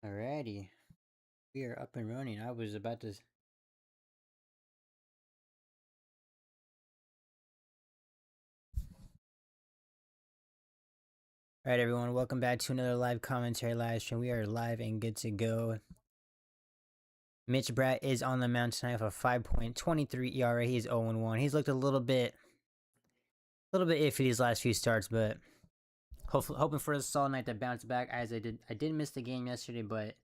Alrighty, we are up and running. I was about to. Alright, everyone, welcome back to another live commentary live stream. We are live and good to go. Mitch Bratt is on the mound tonight with a 5.23 ERA. He's 0-1. He's looked a little bit iffy these last few starts, but hoping for a solid night to bounce back. As I did miss the game yesterday, but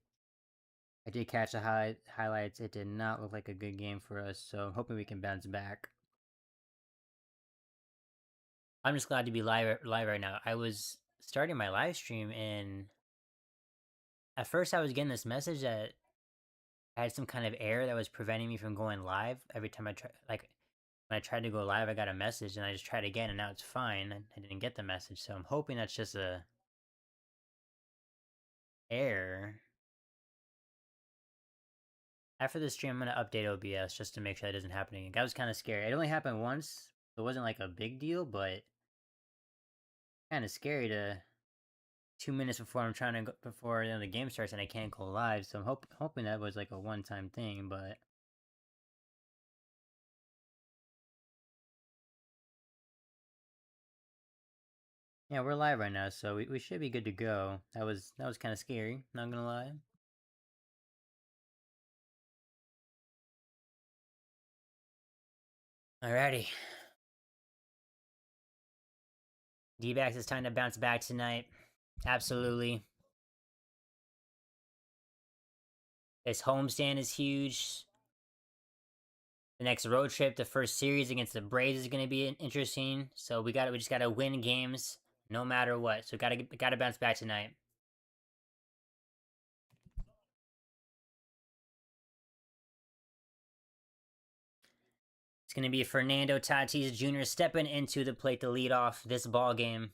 I did catch the highlights. It did not look like a good game for us, so I'm hoping we can bounce back. I'm just glad to be live right now. I was starting my live stream, and at first I was getting this message that I had some kind of error that was preventing me from going live. Every time I when I tried to go live, I got a message, and I just tried again, and now it's fine. I didn't get the message, so I'm hoping that's just a error. After the stream, I'm gonna update OBS just to make sure that doesn't happen again. That was kind of scary. It only happened once. It wasn't like a big deal, but kind of scary to 2 minutes before I'm trying to go, before the game starts and I can't go live. So I'm hoping that was like a one-time thing, but yeah, we're live right now, so we should be good to go. That was kind of scary, not gonna lie. Alrighty. D-backs, it's time to bounce back tonight. Absolutely. This homestand is huge. The next road trip, the first series against the Braves is going to be interesting. So we just gotta win games no matter what. So gotta bounce back tonight. It's going to be Fernando Tatis Jr. stepping into the plate to lead off this ball game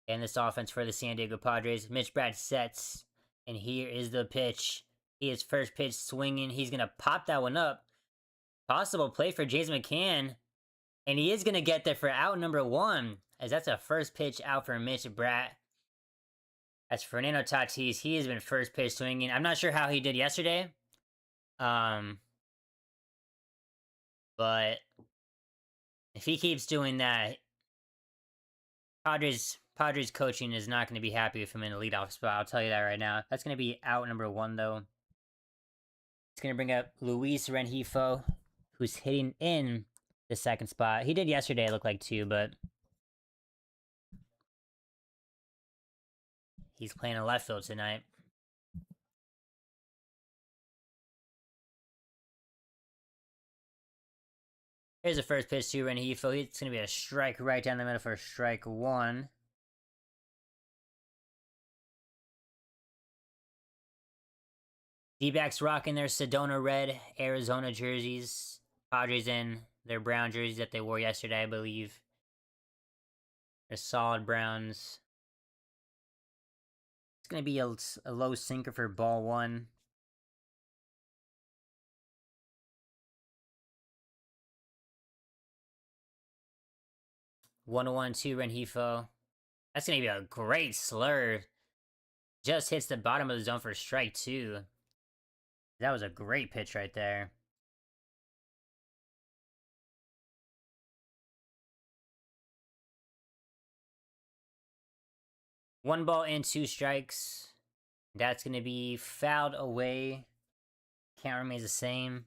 and this offense for the San Diego Padres. Mitch Bratt sets, and here is the pitch. He is first pitch swinging. He's going to pop that one up. Possible play for James McCann, and he is going to get there for out number 1, as that's a first pitch out for Mitch Bratt. As Fernando Tatis, he has been first pitch swinging. I'm not sure how he did yesterday. But if he keeps doing that, Padres coaching is not going to be happy with him in the leadoff spot. I'll tell you that right now. That's going to be out number 1, though. It's going to bring up Luis Rengifo, who's hitting in the second spot. He did yesterday, it looked like, too, but he's playing in left field tonight. Here's the first pitch to Rengifo. It's going to be a strike right down the middle for strike 1. D-backs rocking their Sedona red Arizona jerseys. Padres in their brown jerseys that they wore yesterday, I believe. They're solid browns. It's going to be a low sinker for ball 1. One to Rengifo. That's going to be a great slur. Just hits the bottom of the zone for strike 2. That was a great pitch right there. One ball and 2 strikes. That's going to be fouled away. Count remains the same.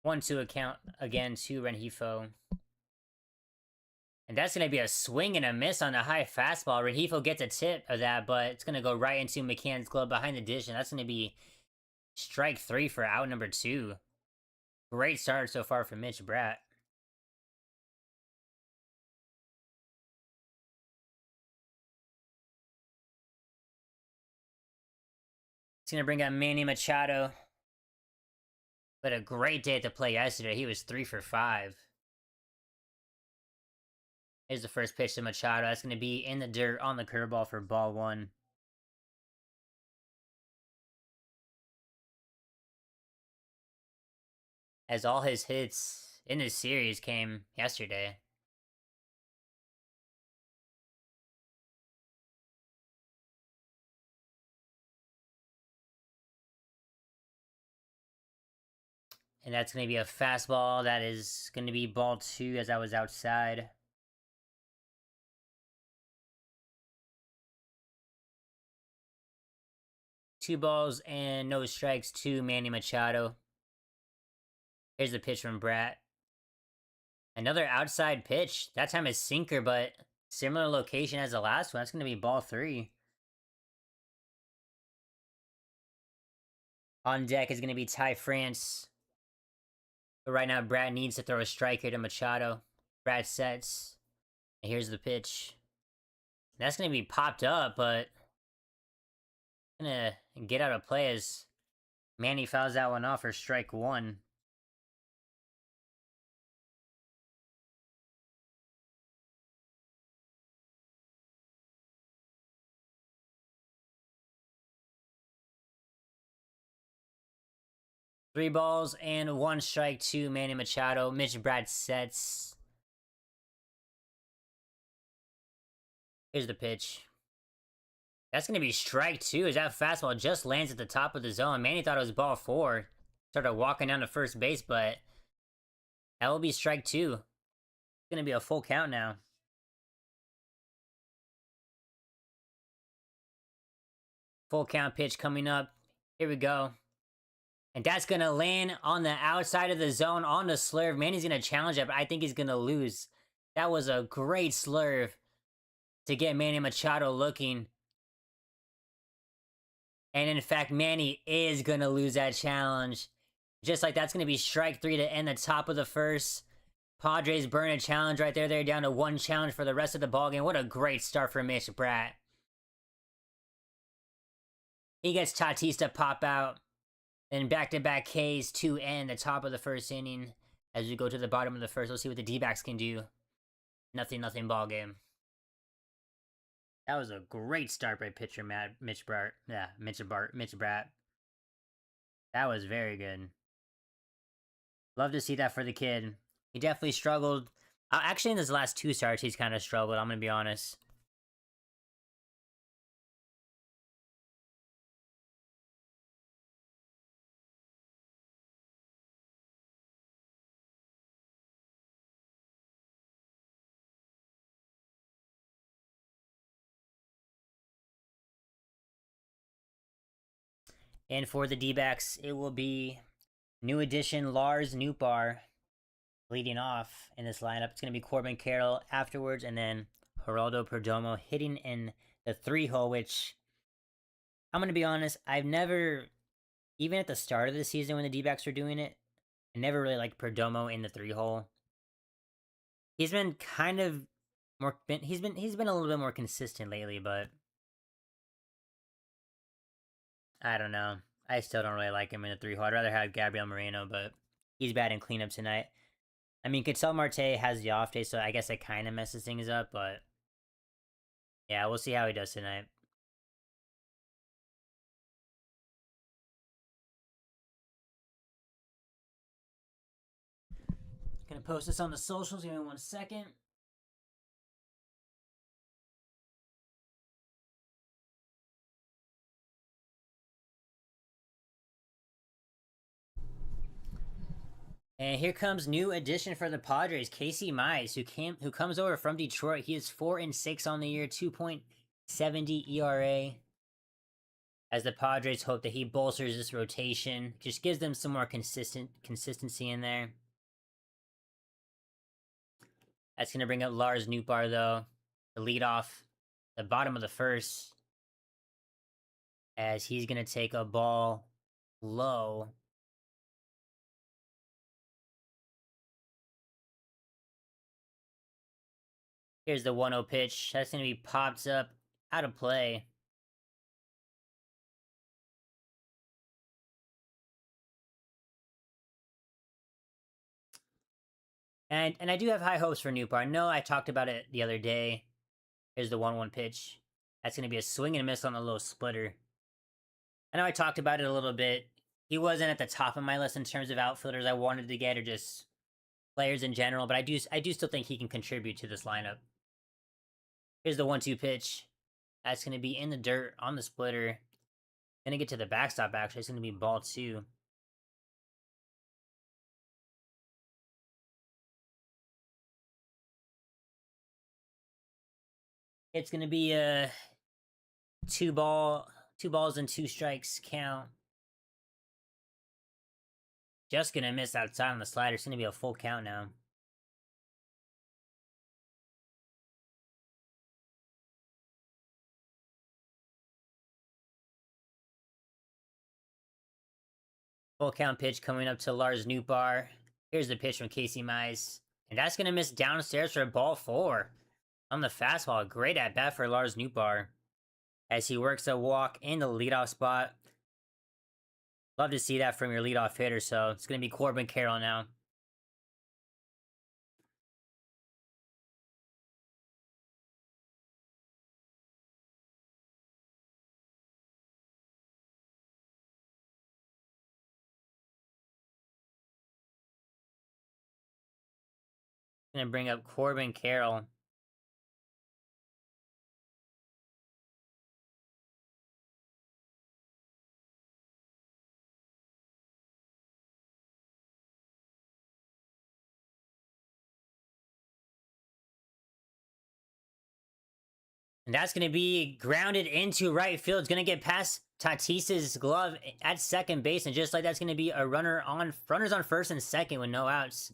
One to account again to Rengifo. And that's going to be a swing and a miss on a high fastball. Rengifo gets a tip of that, but it's going to go right into McCann's glove behind the dish, and that's going to be Strike 3 for out number 2. Great start so far for Mitch Bratt. It's going to bring up Manny Machado. But a great day at the plate yesterday. He was 3 for 5. Here's the first pitch to Machado. That's going to be in the dirt on the curveball for ball 1. As all his hits in this series came yesterday. And that's going to be a fastball. That is going to be ball 2 as I was outside. Two balls and no strikes to Manny Machado. Here's the pitch from Bratt. Another outside pitch. That time is sinker, but similar location as the last one. That's going to be ball 3. On deck is going to be Ty France. But right now, Brad needs to throw a strike here to Machado. Brad sets. And here's the pitch. That's going to be popped up, but going to get out of play as Manny fouls that one off for strike 1. Three balls and one strike to Manny Machado. Mitch Brad sets. Here's the pitch. That's going to be strike 2 as that fastball just lands at the top of the zone. Manny thought it was ball 4. Started walking down to first base, but that will be strike 2. It's going to be a full count now. Full count pitch coming up. Here we go. And that's going to land on the outside of the zone on the slurve. Manny's going to challenge it, but I think he's going to lose. That was a great slurve to get Manny Machado looking. And in fact, Manny is going to lose that challenge. Just like that's going to be strike 3 to end the top of the first. Padres burn a challenge right there. They're down to 1 challenge for the rest of the ballgame. What a great start for Mitch Bratt. He gets Tatis to pop out. Then back-to-back Ks to end the top of the first inning. As we go to the bottom of the first, let's see what the D-backs can do. Nothing ball game. That was a great start by pitcher Mitch Bratt. Yeah, Mitch Bratt. That was very good. Love to see that for the kid. He definitely struggled. Actually, in his last 2 starts, he's kind of struggled, I'm going to be honest. And for the D-backs, it will be new addition Lars Nootbaar leading off in this lineup. It's going to be Corbin Carroll afterwards, and then Geraldo Perdomo hitting in the 3-hole, which, I'm going to be honest, I've never, even at the start of the season when the D-backs were doing it, I never really liked Perdomo in the 3-hole. He's been kind of more, he's been a little bit more consistent lately, but I don't know. I still don't really like him in the 3-hole. I'd rather have Gabriel Moreno, but he's bad in cleanup tonight. I mean, Ketel Marte has the off day, so I guess it kind of messes things up, but yeah, we'll see how he does tonight. Gonna post this on the socials. Give me 1 second. And here comes new addition for the Padres, Casey Mize, who comes over from Detroit. He is 4-6 on the year, 2.70 ERA. As the Padres hope that he bolsters this rotation, just gives them some more consistency in there. That's gonna bring up Lars Nootbaar though, the lead off the bottom of the first, as he's gonna take a ball low. Here's the 1-0 pitch. That's going to be popped up out of play. And I do have high hopes for Newpar. I know I talked about it the other day. Here's the 1-1 pitch. That's going to be a swing and a miss on a little splitter. I know I talked about it a little bit. He wasn't at the top of my list in terms of outfielders I wanted to get or just players in general, but I do still think he can contribute to this lineup. Here's the 1-2 pitch. That's going to be in the dirt on the splitter. Gonna get to the backstop, actually. It's gonna be ball 2. It's gonna be a 2 balls and 2 strikes count. Just gonna miss outside on the slider. It's gonna be a full count now. Full count pitch coming up to Lars Nootbaar. Here's the pitch from Casey Mize. And that's gonna miss downstairs for ball 4. On the fastball. Great at bat for Lars Nootbaar. As he works a walk in the leadoff spot. Love to see that from your leadoff hitter, so it's gonna be Corbin Carroll now. Gonna bring up Corbin Carroll. And that's going to be grounded into right field. It's going to get past Tatis's glove at second base. And just like that's going to be a runners on first and second with no outs.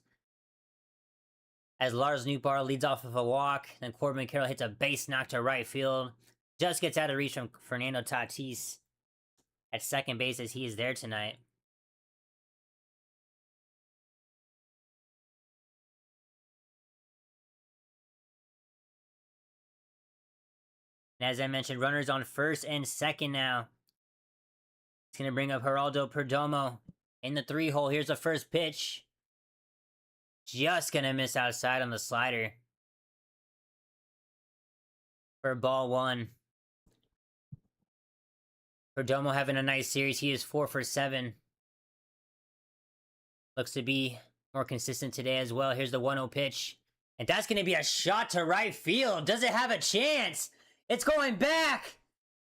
As Lars Nootbaar leads off of a walk. Then Corbin Carroll hits a base knock to right field. Just gets out of reach from Fernando Tatis at second base as he is there tonight. And as I mentioned, runners on first and second now. It's going to bring up Geraldo Perdomo in the 3-hole. Here's the first pitch. Just going to miss outside on the slider. For ball 1. Perdomo having a nice series. He is 4 for 7. Looks to be more consistent today as well. Here's the 1-0 pitch. And that's going to be a shot to right field. Does it have a chance? It's going back!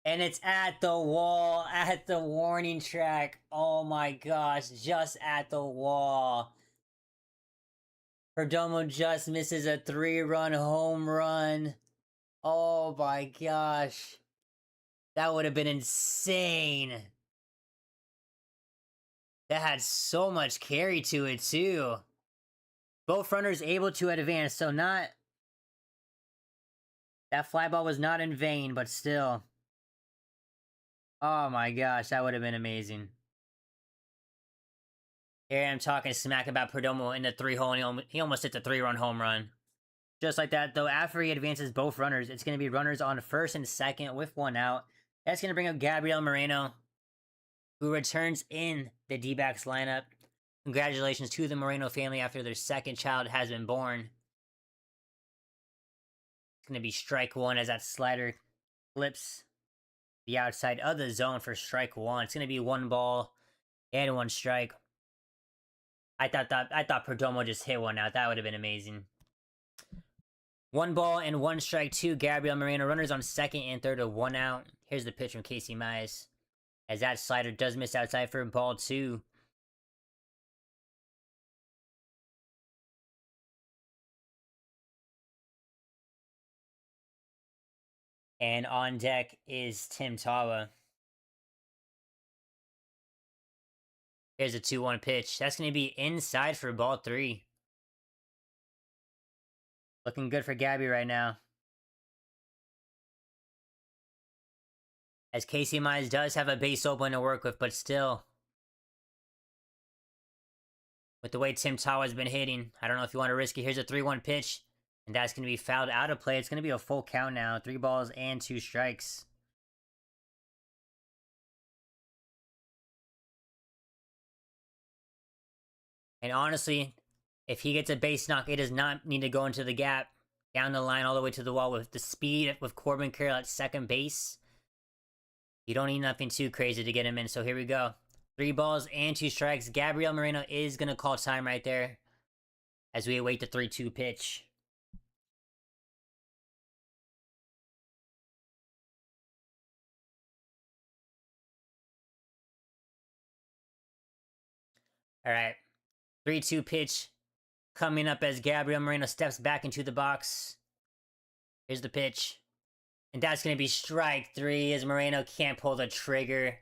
And it's at the wall, at the warning track. Oh my gosh, just at the wall. Perdomo just misses a 3-run home run. Oh my gosh. That would have been insane. That had so much carry to it too. Both runners able to advance, so not... That fly ball was not in vain, but still. Oh my gosh, that would have been amazing. Here I'm talking smack about Perdomo in the 3-hole, and he almost hit the 3-run home run. Just like that, though, after he advances both runners, it's going to be runners on first and second with 1 out. That's going to bring up Gabriel Moreno, who returns in the D-backs lineup. Congratulations to the Moreno family after their second child has been born. It's going to be strike 1 as that slider flips the outside of the zone for strike 1. It's going to be 1 ball and 1 strike. I thought Perdomo just hit one out. That would have been amazing. 1 ball and 1 strike to Gabriel Moreno. Runners on second and third with 1 out. Here's the pitch from Casey Mize. As that slider does miss outside for ball 2. And on deck is Tim Tawa. Here's a 2-1 pitch. That's going to be inside for ball 3. Looking good for Gabby right now. As Casey Mize does have a base open to work with, but still, With the way Tim Tawa's been hitting, I don't know if you want to risk it. Here's a 3-1 pitch, and that's going to be fouled out of play. It's going to be a full count now. 3 balls and 2 strikes. And honestly, if he gets a base knock, it does not need to go into the gap down the line all the way to the wall with the speed with Corbin Carroll at second base. You don't need nothing too crazy to get him in. So here we go. 3 balls and 2 strikes. Gabriel Moreno is going to call time right there as we await the 3-2 pitch. All right. 3-2 pitch coming up as Gabriel Moreno steps back into the box. Here's the pitch. And that's going to be strike 3 as Moreno can't pull the trigger.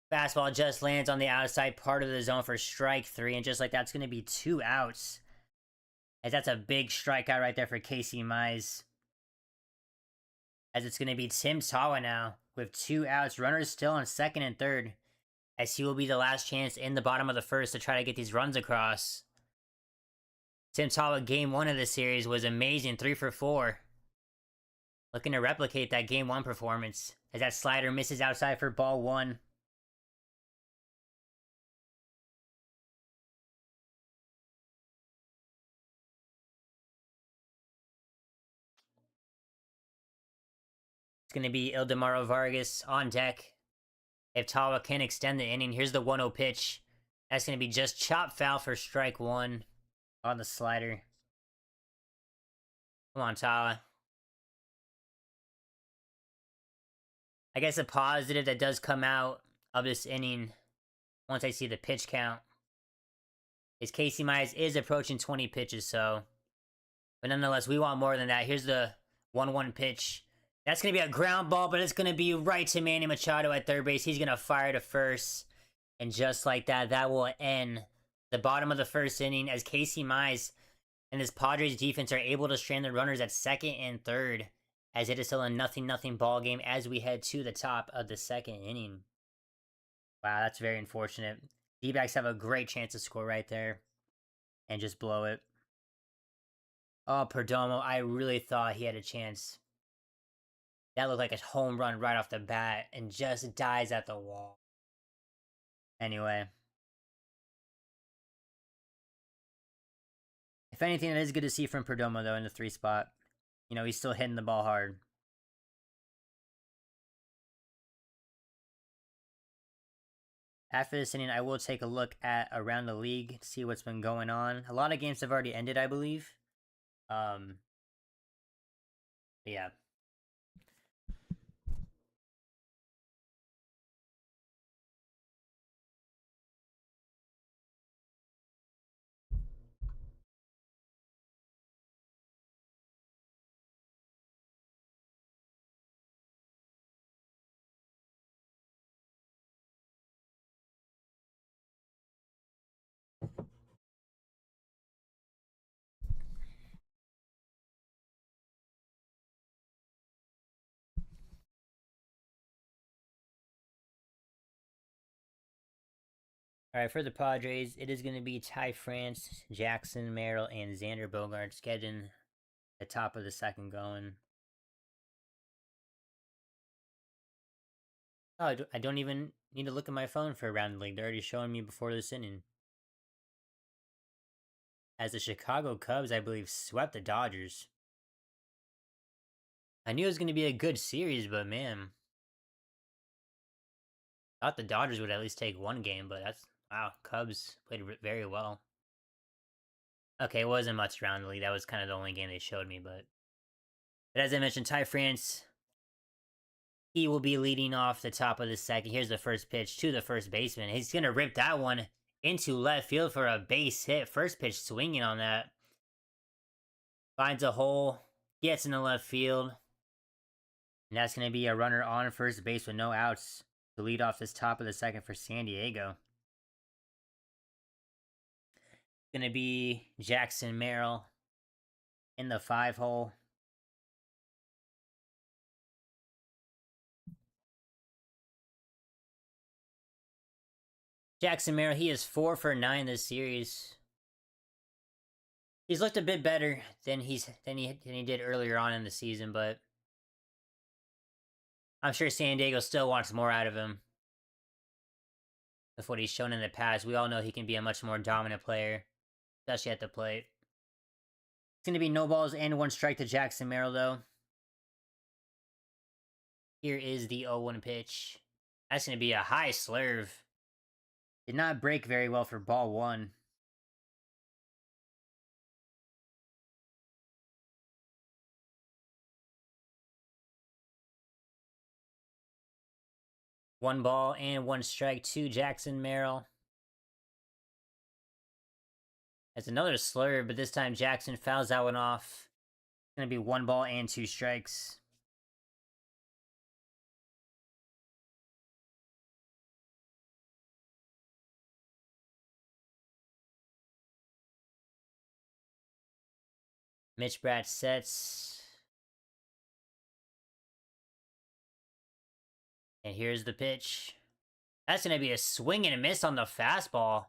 Fastball just lands on the outside part of the zone for strike 3. And just like that's going to be 2 outs. As that's a big strikeout right there for Casey Mize. As it's going to be Tim Tawa now with 2 outs. Runners still on second and third. As he will be the last chance in the bottom of the first to try to get these runs across. Tim Tawa game 1 of the series was amazing. 3 for 4. Looking to replicate that game 1 performance. As that slider misses outside for ball 1. It's going to be Ildemaro Vargas on deck. If Tawa can extend the inning, here's the 1-0 pitch. That's going to be just chop foul for strike 1 on the slider. Come on, Tawa. I guess a positive that does come out of this inning once I see the pitch count is Casey Mize is approaching 20 pitches, so. But nonetheless, we want more than that. Here's the 1-1 pitch. That's going to be a ground ball, but it's going to be right to Manny Machado at third base. He's going to fire to first. And just like that, that will end the bottom of the first inning as Casey Mize and his Padres defense are able to strand the runners at second and third as it is still a 0-0 ball game as we head to the top of the second inning. Wow, that's very unfortunate. D-backs have a great chance to score right there and just blow it. Oh, Perdomo, I really thought he had a chance. That looked like a home run right off the bat and just dies at the wall. Anyway. If anything, it is good to see from Perdomo, though, in the 3 spot. You know, he's still hitting the ball hard. After this inning, I will take a look at around the league, see what's been going on. A lot of games have already ended, I believe. Yeah. All right, for the Padres, it is going to be Ty France, Jackson Merrill, and Xander Bogaerts getting the top of the second going. Oh, I don't even need to look at my phone for around the league. They're already showing me before this inning. As the Chicago Cubs, I believe, swept the Dodgers. I knew it was going to be a good series, but man. Thought the Dodgers would at least take 1 game, but that's... Wow, Cubs played very well. Okay, it wasn't much around the league. That was kind of the only game they showed me, but... But as I mentioned, Ty France... He will be leading off the top of the second. Here's the first pitch to the first baseman. He's going to rip that one into left field for a base hit. First pitch swinging on that. Finds a hole. Gets in the left field. And that's going to be a runner on first base with no outs to lead off this top of the second for San Diego. Going to be Jackson Merrill in the 5 hole. Jackson Merrill, he is 4 for 9 this series. He's looked a bit better than he did earlier on in the season, but I'm sure San Diego still wants more out of him. With what he's shown in the past, we all know he can be a much more dominant player, especially at the plate. It's going to be no balls and 1 strike to Jackson Merrill, though. Here is the 0-1 pitch. That's going to be a high slurve. Did not break very well for ball 1. One ball and 1 strike to Jackson Merrill. That's another slurve, but this time Jackson fouls that one off. It's going to be 1 ball and 2 strikes. Mitch Bratt sets. And here's the pitch. That's going to be a swing and a miss on the fastball.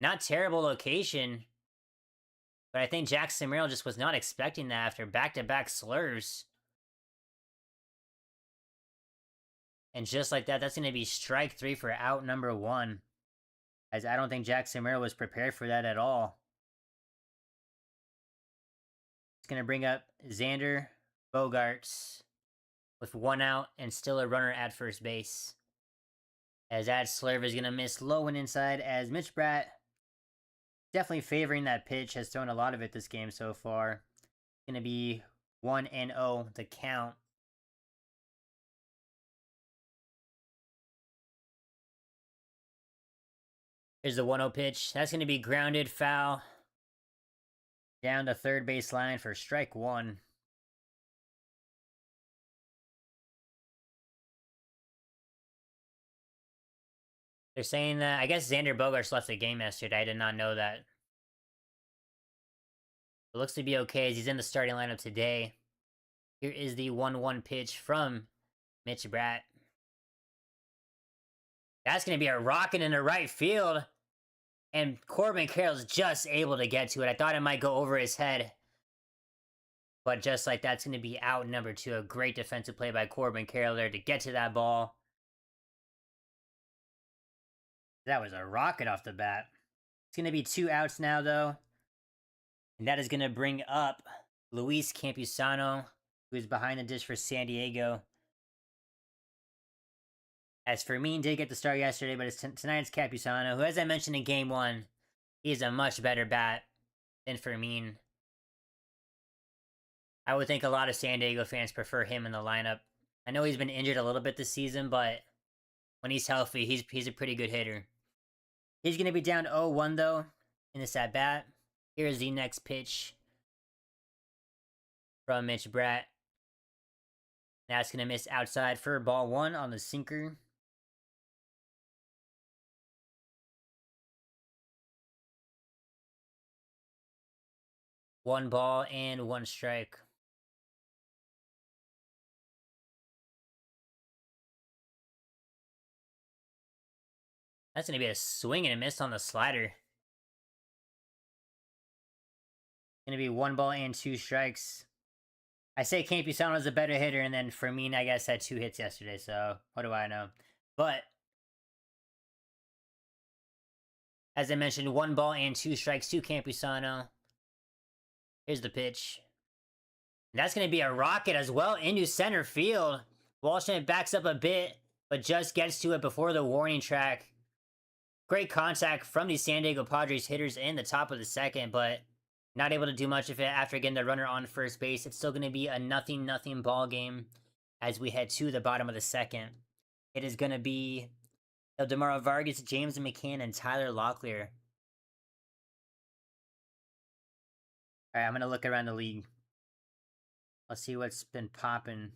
Not terrible location. But I think Jackson Merrill just was not expecting that after back-to-back slurs. And just like that, that's going to be strike 3 for out number 1. As I don't think Jackson Merrill was prepared for that at all. It's going to bring up Xander Bogaerts with 1 out and still a runner at first base. As that slurve is going to miss low and inside, as Mitch Bratt, definitely favoring that pitch, has thrown a lot of it this game so far. It's going to be 1-0 the count. Here's the 1-0 pitch. That's going to be grounded foul. Down the third base line for strike 1. They're saying that, I guess Xander Bogaerts left the game yesterday. I did not know that. It looks to be okay as he's in the starting lineup today. Here is the 1-1 pitch from Mitch Bratt. That's going to be a rocket into right field. And Corbin Carroll's just able to get to it. I thought it might go over his head. But just like that's going to be out number 2. A great defensive play by Corbin Carroll there to get to that ball. That was a rocket off the bat. It's going to be 2 outs now, though. And that is going to bring up Luis Campusano, who is behind the dish for San Diego. As Fermin did get the start yesterday, but tonight it's Campusano, who, as I mentioned in Game 1, he is a much better bat than Fermin. I would think a lot of San Diego fans prefer him in the lineup. I know he's been injured a little bit this season, but when he's healthy, he's a pretty good hitter. He's going to be down 0-1, though, in this at-bat. Here's the next pitch from Mitch Bratt. That's going to miss outside for ball 1 on the sinker. One ball and 1 strike. That's going to be a swing and a miss on the slider. Going to be 1 ball and 2 strikes. I say Campusano is a better hitter, and then Fermin, I guess, had 2 hits yesterday, so what do I know? But, as I mentioned, 1 ball and 2 strikes to Campusano. Here's the pitch. And that's going to be a rocket as well into center field. Walshman backs up a bit, but just gets to it before the warning track. Great contact from the San Diego Padres hitters in the top of the second, but not able to do much of it after getting the runner on first base. It's still going to be a 0-0 ball game as we head to the bottom of the second. It is going to be Eldemaro Vargas, James McCann, and Tyler Locklear. All right, I'm going to look around the league. Let's see what's been popping.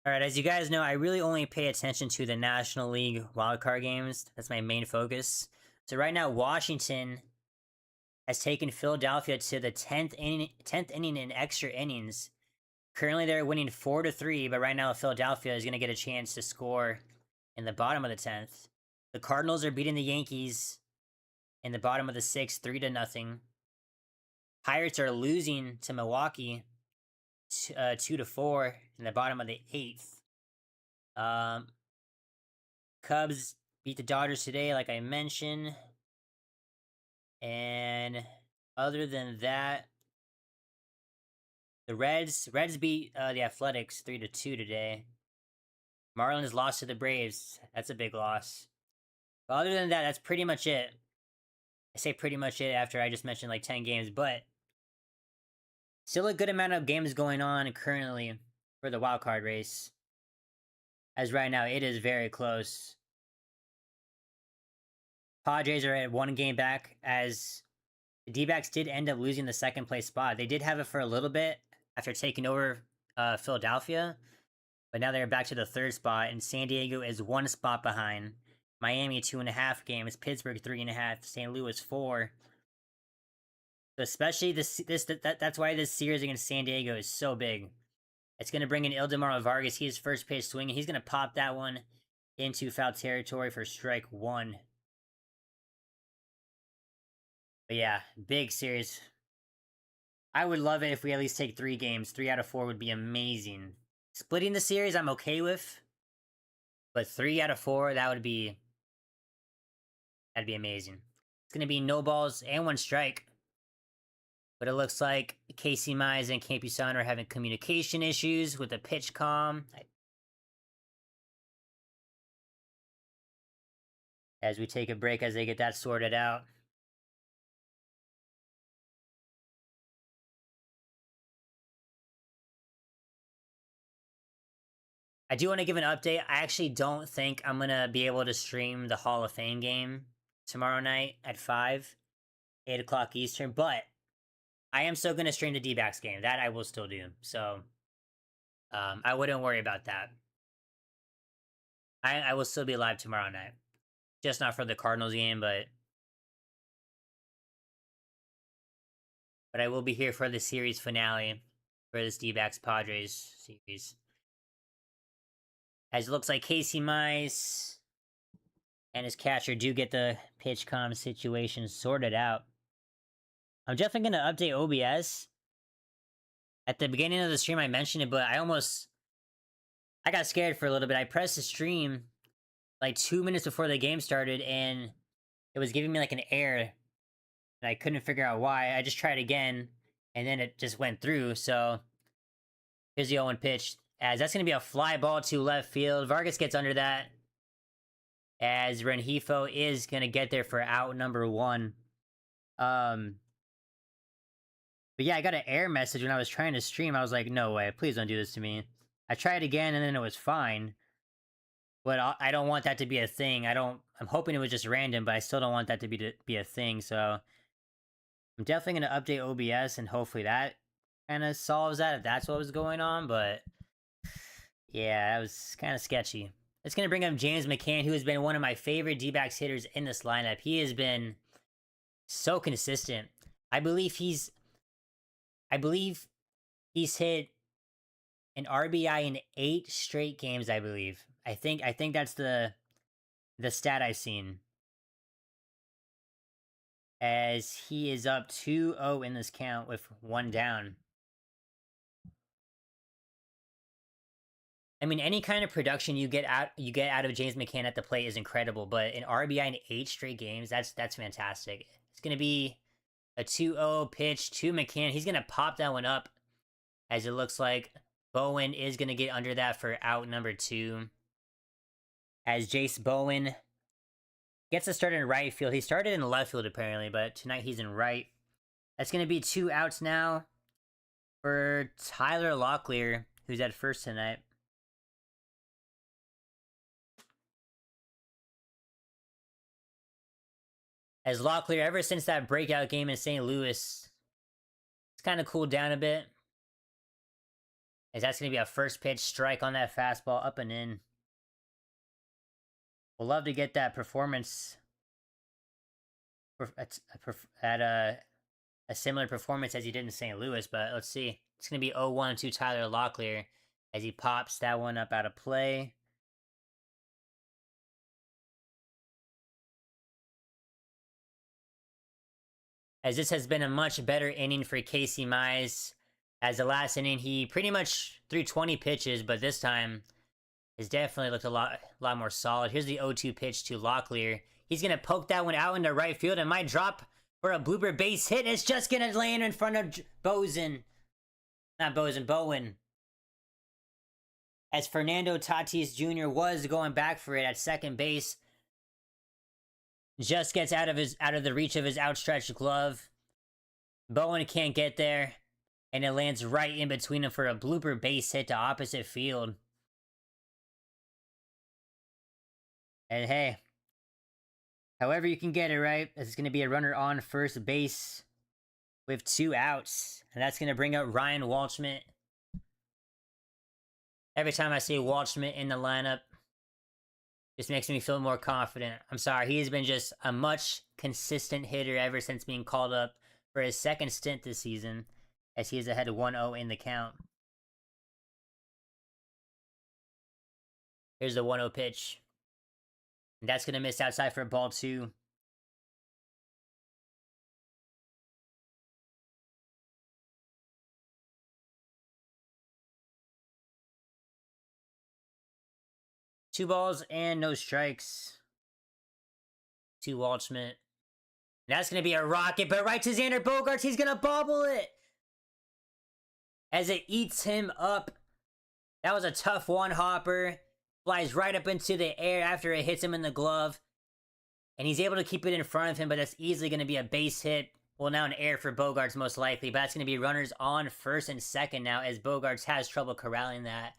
All right, as you guys know, I really only pay attention to the National League wildcard games. That's my main focus. So right now, Washington has taken Philadelphia to the 10th inning in extra innings. Currently, they're winning 4-3, but right now, Philadelphia is going to get a chance to score in the bottom of the 10th. The Cardinals are beating the Yankees in the bottom of the 6th, 3-0. Pirates are losing to Milwaukee 2-4 in the bottom of the 8th. Cubs beat the Dodgers today, like I mentioned. And other than that, the Reds beat the Athletics 3-2 today. Marlins lost to the Braves. That's a big loss. But other than that, that's pretty much it. I say pretty much it after I just mentioned like 10 games, but still a good amount of games going on currently for the wild card race. As right now, it is very close. Padres are at 1 game back, as the D-backs did end up losing the second place spot. They did have it for a little bit after taking over Philadelphia, but now they're back to the 3rd spot, and San Diego is 1 spot behind. Miami 2.5 games, Pittsburgh 3.5, St. Louis 4. So especially that's why this series against San Diego is so big. It's going to bring in Ildemaro Vargas. He's first pitch swinging. He's going to pop that one into foul territory for strike 1. But yeah, big series. I would love it if we at least take 3 games. 3 out of 4 would be amazing. Splitting the series, I'm okay with. But 3 out of 4, that'd be amazing. It's going to be no balls and 1 strike. But it looks like Casey Mize and Campusano are having communication issues with the pitch comm. As we take a break as they get that sorted out. I do want to give an update. I actually don't think I'm going to be able to stream the Hall of Fame game tomorrow night at 5, 8 o'clock Eastern, but I am still going to stream the D-backs game. That I will still do. So I wouldn't worry about that. I will still be live tomorrow night. Just not for the Cardinals game, but I will be here for the series finale for this D-backs Padres series. As it looks like Casey Mize and his catcher do get the pitch comm situation sorted out. I'm definitely going to update OBS. At the beginning of the stream, I mentioned it, but I got scared for a little bit. I pressed the stream like 2 minutes before the game started, and it was giving me like an error, and I couldn't figure out why. I just tried again, and then it just went through. So here's the 0-1 pitch, as that's going to be a fly ball to left field. Vargas gets under that, as Rengifo is going to get there for out number 1. But yeah, I got an error message when I was trying to stream. I was like, no way, please don't do this to me. I tried again, and then it was fine. But I don't want that to be a thing. I'm hoping it was just random, but I still don't want that to be a thing. So I'm definitely going to update OBS, and hopefully that kind of solves that if that's what was going on. But yeah, that was kind of sketchy. It's going to bring up James McCann, who has been one of my favorite D-backs hitters in this lineup. He has been so consistent. I believe he's hit an RBI in 8 straight games, I believe. I think that's the stat I've seen. As he is up 2-0 in this count with 1 down. I mean, any kind of production you get out of James McCann at the plate is incredible, but an RBI in 8 straight games, that's fantastic. It's going to be a 2-0 pitch to McCann. He's going to pop that one up, as it looks like Bowen is going to get under that for out number 2. As Jace Bowen gets a start in right field. He started in left field, apparently, but tonight he's in right. That's going to be 2 outs now for Tyler Locklear, who's at first tonight. As Locklear, ever since that breakout game in St. Louis, it's kind of cooled down a bit. As that's going to be a first pitch strike on that fastball, up and in. We'll love to get that performance at a similar performance as he did in St. Louis, but let's see. It's going to be 0-1 to Tyler Locklear as he pops that one up out of play. As this has been a much better inning for Casey Mize. As the last inning, he pretty much threw 20 pitches, but this time has definitely looked a lot more solid. Here's the 0-2 pitch to Locklear. He's going to poke that one out into right field and might drop for a blooper base hit. It's just going to land in front of Bowen. As Fernando Tatis Jr. was going back for it at second base. Just gets out of the reach of his outstretched glove. Bowen can't get there. And it lands right in between them for a blooper base hit to opposite field. And hey, however you can get it, right? It's going to be a runner on first base with 2 outs. And that's going to bring up Ryan Walshman. Every time I see Walshman in the lineup, just makes me feel more confident. I'm sorry, he has been just a much consistent hitter ever since being called up for his second stint this season, as he is ahead of 1-0 in the count. Here's the 1-0 pitch. And that's going to miss outside for a ball 2. Two balls and no strikes to Walshman. That's going to be a rocket, but right to Xander Bogaerts. He's going to bobble it as it eats him up. That was a tough one-hopper. Flies right up into the air after it hits him in the glove. And he's able to keep it in front of him, but that's easily going to be a base hit. Well, now an error for Bogaerts most likely, but that's going to be runners on first and second now as Bogaerts has trouble corralling that.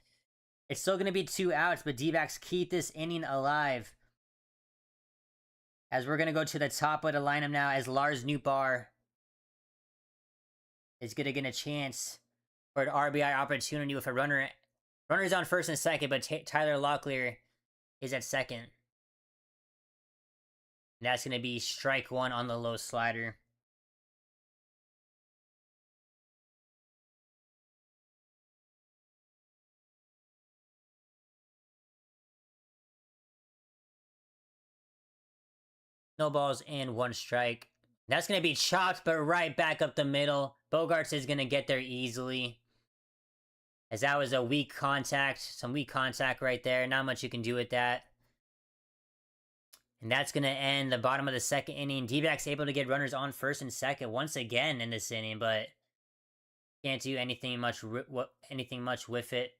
It's still going to be 2 outs, but D-backs keep this inning alive. As we're going to go to the top of the lineup now as Lars Nootbaar is going to get a chance for an RBI opportunity with a runner's on first and second, but Tyler Locklear is at second. And that's going to be strike 1 on the low slider. No balls and 1 strike. That's going to be chopped, but right back up the middle. Bogaerts is going to get there easily. As that was a weak contact. Some weak contact right there. Not much you can do with that. And that's going to end the bottom of the second inning. D-backs able to get runners on first and second once again in this inning, but can't do anything much with it.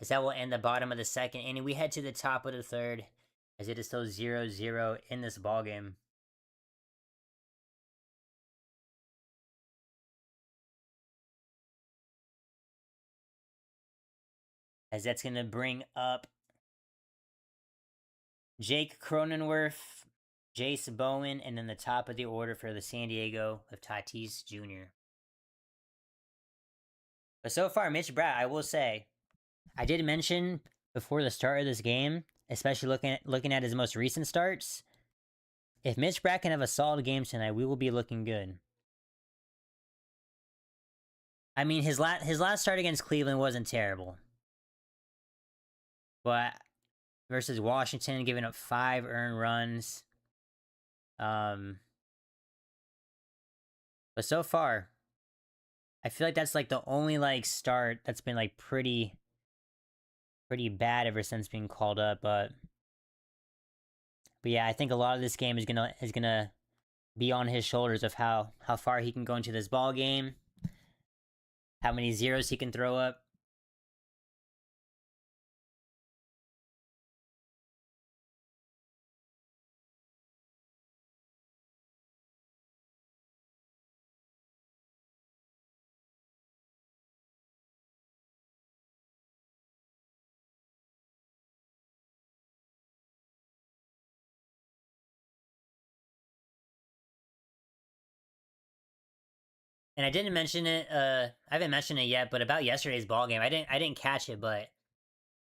As that will end the bottom of the second inning. We head to the top of the third, as it is still 0-0 in this ballgame. As that's going to bring up Jake Cronenworth, Jace Bowen, and then the top of the order for the San Diego of Tatis Jr. But so far, Mitch Bratt, I will say, I did mention before the start of this game, especially looking at his most recent starts, if Mitch Bratt can have a solid game tonight, we will be looking good. I mean, his last start against Cleveland wasn't terrible. But versus Washington, giving up 5 earned runs. But so far, I feel like that's like the only start that's been like pretty bad ever since being called up. But yeah, I think a lot of this game is gonna be on his shoulders of how far he can go into this ball game, how many zeros he can throw up. And I didn't mention it. I haven't mentioned it yet, but about yesterday's ball game, I didn't catch it. But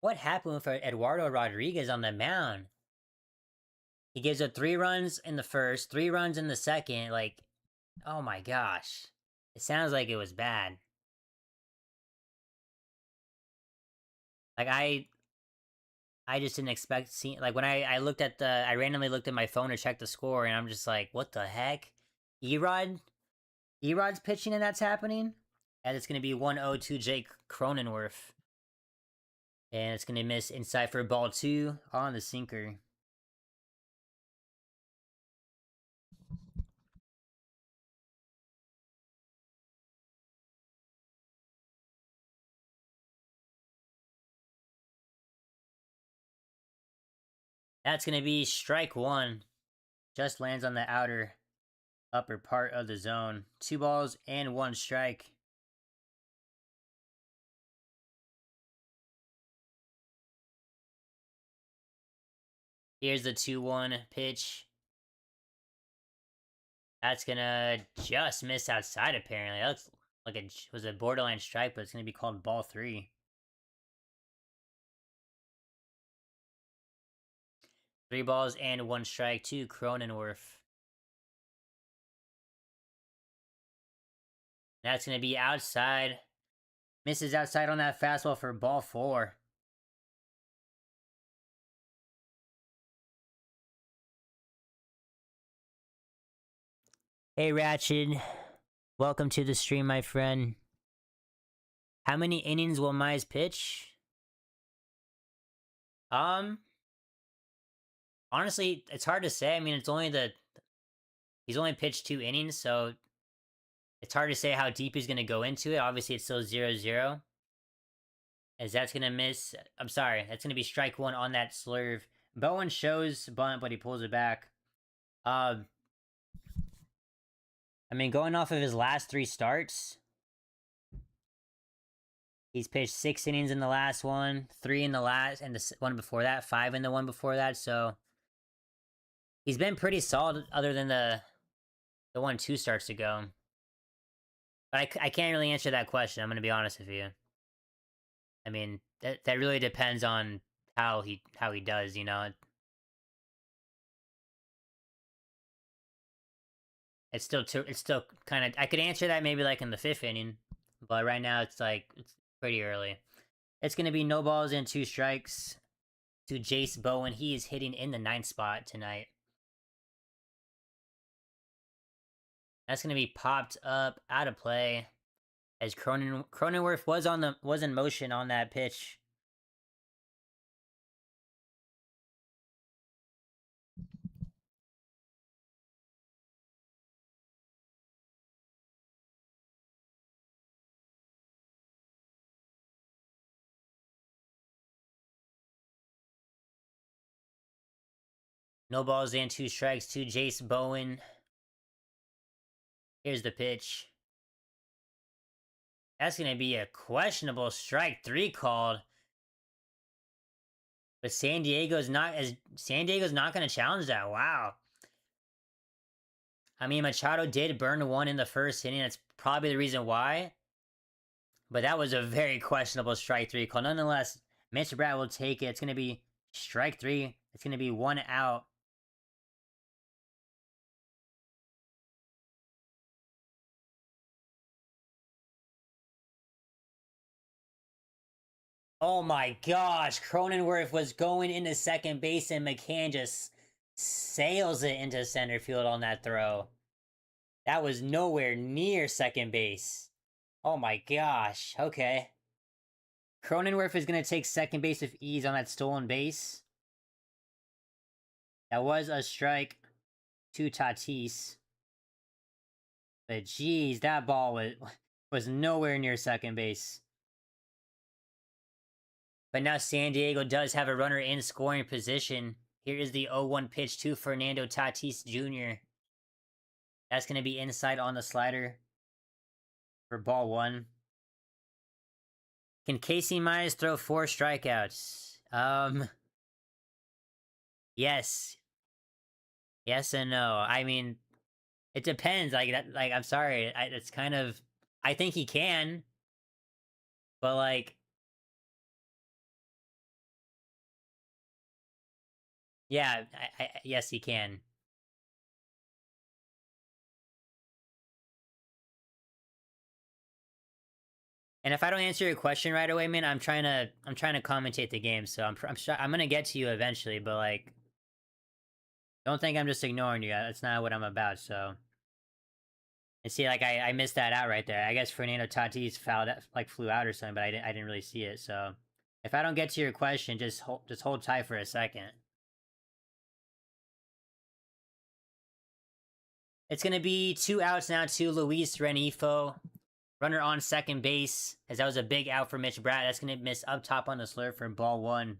what happened for Eduardo Rodriguez on the mound? He gives up 3 runs in the first, 3 runs in the second. Like, oh my gosh, it sounds like it was bad. Like I just didn't expect seeing like when I looked at the I randomly looked at my phone to check the score and I'm just like, what the heck? Erod Erod's pitching and that's happening? And it's gonna be 1-0 to Jake Cronenworth. And it's gonna miss inside for ball 2 on the sinker. That's gonna be strike 1. Just lands on the outer upper part of the zone. 2 balls and 1 strike. Here's the 2-1 pitch. That's gonna just miss outside apparently. That looks like it was a borderline strike, but it's gonna be called ball 3. 3 balls and 1 strike to Cronenworth. That's gonna be outside. Misses outside on that fastball for ball 4. Hey Ratchet, welcome to the stream, my friend. How many innings will Mize pitch? Honestly, it's hard to say. I mean, he's only pitched 2 innings, so it's hard to say how deep he's gonna go into it. Obviously, it's still 0-0. As that's gonna miss. I'm sorry, that's gonna be strike 1 on that slurve. Bowen shows bunt, but he pulls it back. I mean, going off of his last 3 starts, he's pitched 6 innings in the last one, 3 in the last, and the one before that, 5 in the one before that. So he's been pretty solid, other than the one 2 starts ago. But I can't really answer that question. I'm gonna be honest with you. I mean, that really depends on how he does. You know, it's still kind of. I could answer that maybe like in the 5th inning, but right now it's pretty early. It's gonna be no balls and 2 strikes to Jace Bowen. He is hitting in the 9th spot tonight. That's gonna be popped up out of play as Cronenworth was in motion on that pitch. No balls and 2 strikes to Jace Bowen. Here's the pitch. That's gonna be a questionable strike 3 called. But San Diego's not gonna challenge that. Wow. I mean, Machado did burn 1 in the 1st inning. That's probably the reason why. But that was a very questionable strike 3 call. Nonetheless, Mr. Brad will take it. It's gonna be strike 3. It's gonna be 1 out. Oh my gosh, Cronenworth was going into second base and McCann just sails it into center field on that throw. That was nowhere near second base. Oh my gosh, okay. Cronenworth is going to take second base with ease on that stolen base. That was a strike to Tatis. But geez, that ball was nowhere near second base. But now San Diego does have a runner in scoring position. Here is the 0-1 pitch to Fernando Tatis Jr. That's going to be inside on the slider for ball 1. Can Casey Mize throw 4 strikeouts? Yes. Yes and no. I mean, It depends. Like that. Like I'm sorry. It's kind of. I think he can, but like, yeah. Yes, he can. And if I don't answer your question right away, man, I'm trying to commentate the game. So I'm gonna get to you eventually. But like, don't think I'm just ignoring you. That's not what I'm about. So. And see, like I missed that out right there. I guess Fernando Tatis fouled, like flew out or something, but I didn't really see it. So, if I don't get to your question, just hold tight for a second. It's gonna be 2 outs now to Luis Renifo, runner on second base, as that was a big out for Mitch Bratt. That's gonna miss up top on the slur for ball one.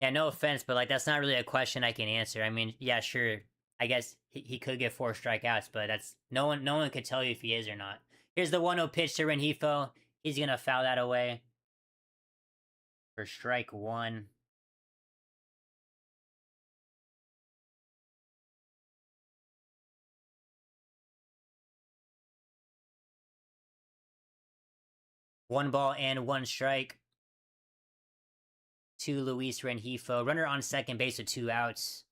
Yeah, no offense, but like that's not really a question I can answer. I mean, yeah, sure. I guess he could get 4 strikeouts, but that's no one could tell you if he is or not. Here's the 1-0 pitch to Renifo. He's gonna foul that away for strike one. One ball and one strike to Luis Renifo. Runner on second base with 2 outs.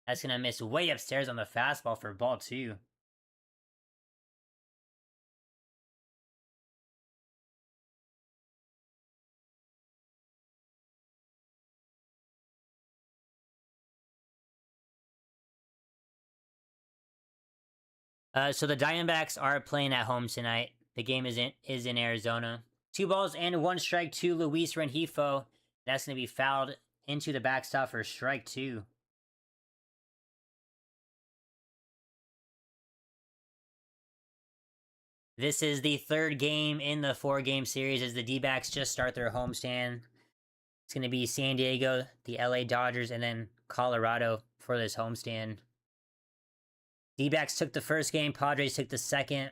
That's gonna miss way upstairs on the fastball for ball two. So the Diamondbacks are playing at home tonight. The game is in Arizona. 2 balls and one strike to Luis Renifo. That's gonna be fouled into the backstop for strike two. This is the third game in the 4-game series as the D-backs just start their homestand. It's going to be San Diego, the LA Dodgers, and then Colorado for this homestand. D-backs took the first game, Padres took the second.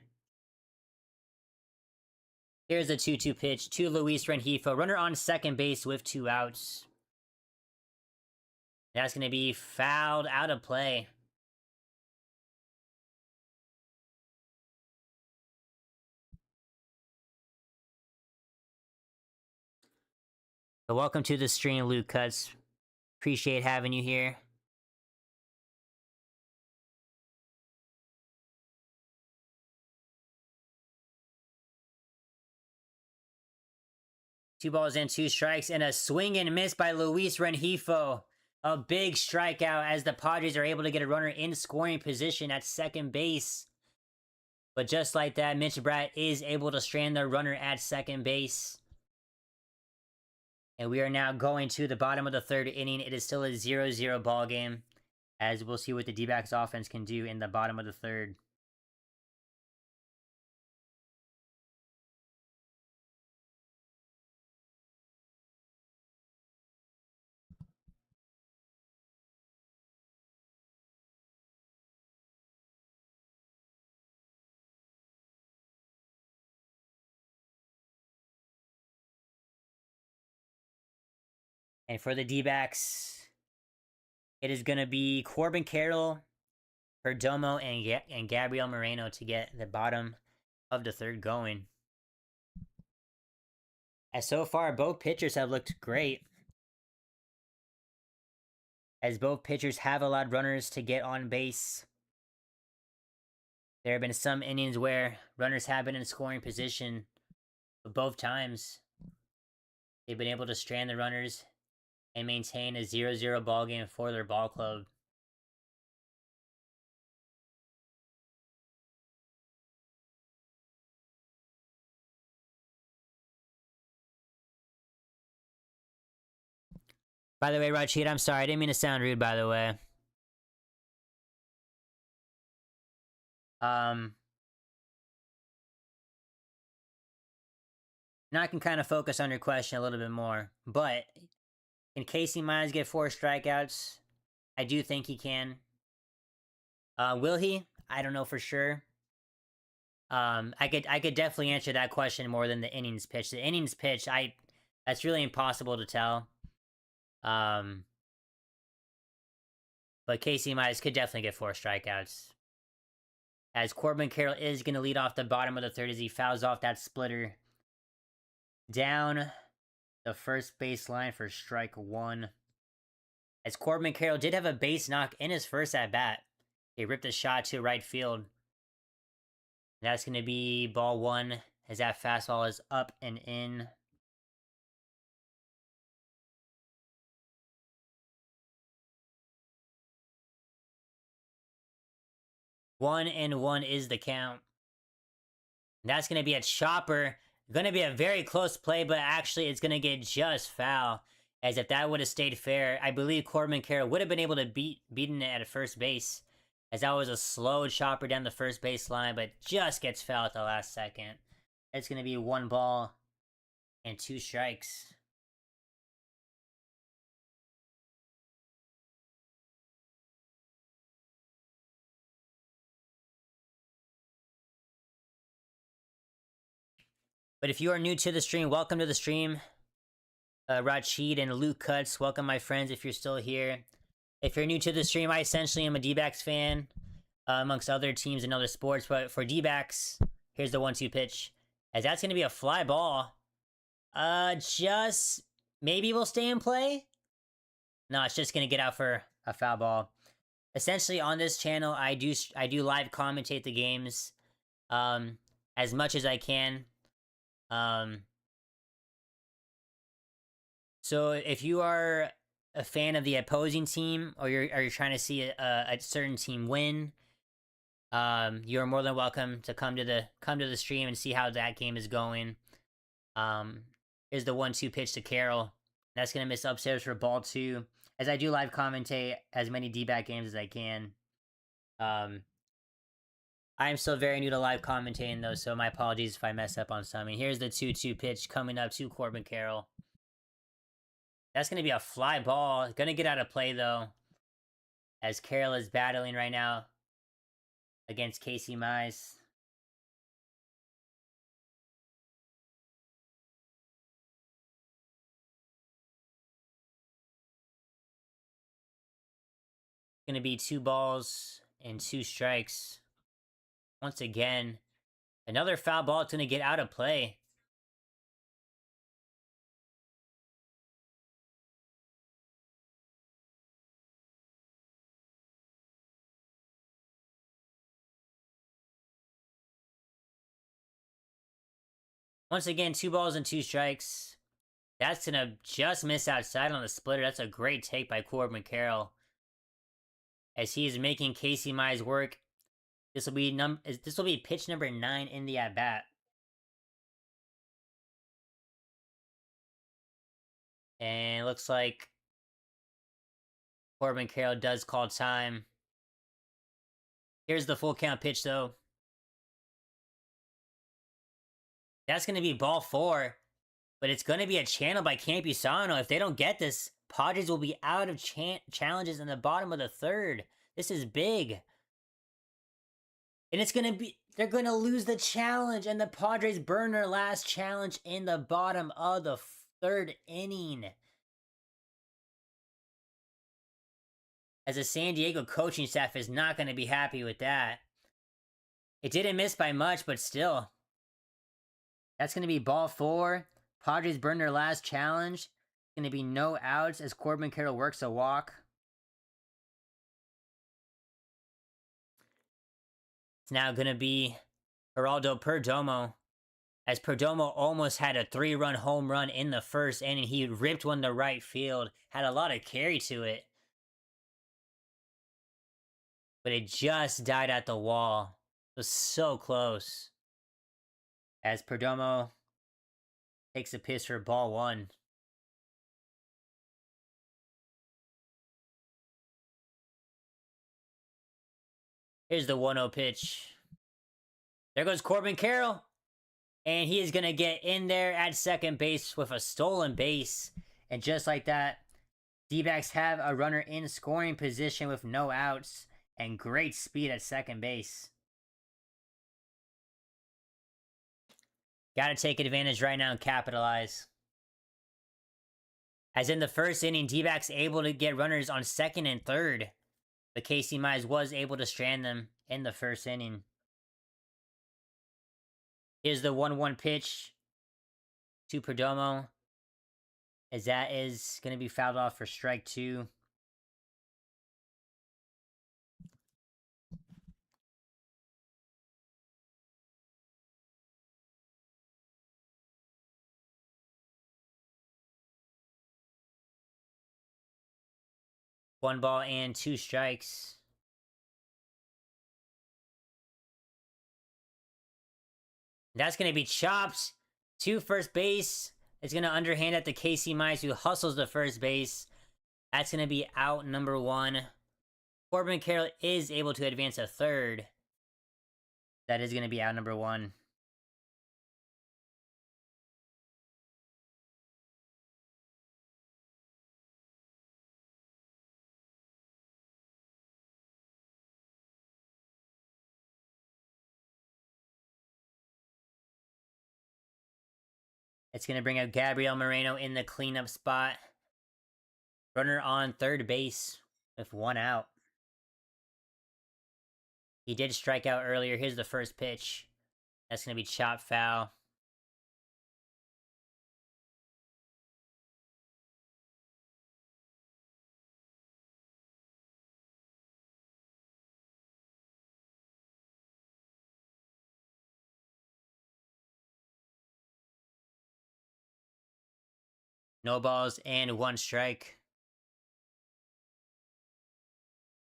Here's a 2-2 pitch to Luis Renifo, runner on second base with 2 outs. That's going to be fouled out of play. So welcome to the stream, Luke Cuts. Appreciate having you here. Two balls and two strikes, and a swing and miss by Luis Renifo. A big strikeout as the Padres are able to get a runner in scoring position at second base. But just like that, Mitch Bratt is able to strand the runner at second base. And we are now going to the bottom of the third inning. It is still a 0-0 ball game, as we'll see what the D-backs offense can do in the bottom of the third. And for the D-backs, it is going to be Corbin Carroll, Perdomo, and Gabriel Moreno to get the bottom of the third going. As so far, both pitchers have looked great, as both pitchers have allowed runners to get on base. There have been some innings where runners have been in scoring position, but both times they've been able to strand the runners and maintain a 0-0 ball game for their ball club. By the way, Rachid, I'm sorry. I didn't mean to sound rude, by the way. Now I can kind of focus on your question a little bit more. But can Casey Mize get 4 strikeouts? I do think he can. Will he? I don't know for sure. I could definitely answer that question more than the innings pitch. The innings pitch, that's really impossible to tell. Um, but Casey Mize could definitely get 4 strikeouts. As Corbin Carroll is going to lead off the bottom of the third as he fouls off that splitter down the first baseline for strike 1. As Corbin Carroll did have a base knock in his first at bat. He ripped a shot to right field. That's going to be ball 1 as that fastball is up and in. 1-1 is the count. That's going to be a chopper. Going to be a very close play, but actually it's going to get just foul. As if that would have stayed fair, I believe Corbin Carroll would have been able to beaten it at first base. As that was a slow chopper down the first base line, but just gets fouled at the last second. It's going to be 1 ball and 2 strikes. But if you are new to the stream, welcome to the stream. Rachid and Luke Cuts, welcome my friends if you're still here. If you're new to the stream, I essentially am a D-backs fan, amongst other teams and other sports. But for D-backs, here's the 1-2 pitch. As that's going to be a fly ball. Just maybe we'll stay in play. No, it's just going to get out for a foul ball. Essentially, on this channel, I do live commentate the games, as much as I can. So if you are a fan of the opposing team, or you're trying to see a certain team win, you're more than welcome to come to the stream and see how that game is going. Here's the 1-2 pitch to Carroll. That's gonna miss upstairs for ball 2. As I do live commentate as many D-back games as I can. I am still very new to live commentating though, so my apologies if I mess up on something. Here's the 2-2 pitch coming up to Corbin Carroll. That's going to be a fly ball. Going to get out of play, though. As Carroll is battling right now against Casey Mize. Going to be 2 balls and 2 strikes. Once again, another foul ball. It's going to get out of play. Once again, 2 balls and 2 strikes. That's going to just miss outside on the splitter. That's a great take by Corbin Carroll. As he is making Casey Mize work. This will be pitch number 9 in the at-bat. And it looks like Corbin Carroll does call time. Here's the full count pitch, though. That's going to be ball 4. But it's going to be a channel by Campusano. If they don't get this, Padres will be out of challenges in the bottom of the third. This is big. And it's going to be... They're going to lose the challenge. And the Padres burn their last challenge in the bottom of the third inning. As the San Diego coaching staff is not going to be happy with that. It didn't miss by much, but still. That's going to be ball 4. Padres burn their last challenge. Going to be no outs as Corbin Carroll works a walk. It's now going to be Geraldo Perdomo. As Perdomo almost had a 3-run home run in the first inning. He ripped one to right field. Had a lot of carry to it. But it just died at the wall. It was so close. As Perdomo takes a pitch for ball 1. Here's the 1-0 pitch. There goes Corbin Carroll. And he is going to get in there at second base with a stolen base. And just like that, D-backs have a runner in scoring position with no outs. And great speed at second base. Got to take advantage right now and capitalize. As in the first inning, D-backs able to get runners on second and third. But Casey Mize was able to strand them in the first inning. Here's the 1-1 pitch to Perdomo, as that is going to be fouled off for strike 2. One ball and 2 strikes. That's going to be chopped to first base. It's going to underhand at the Casey Mize, who hustles the first base. That's going to be out number 1. Corbin Carroll is able to advance a third. That is going to be out number 1. It's going to bring up Gabriel Moreno in the cleanup spot. Runner on third base with 1 out. He did strike out earlier. Here's the first pitch. That's going to be chopped foul. No balls and 1 strike.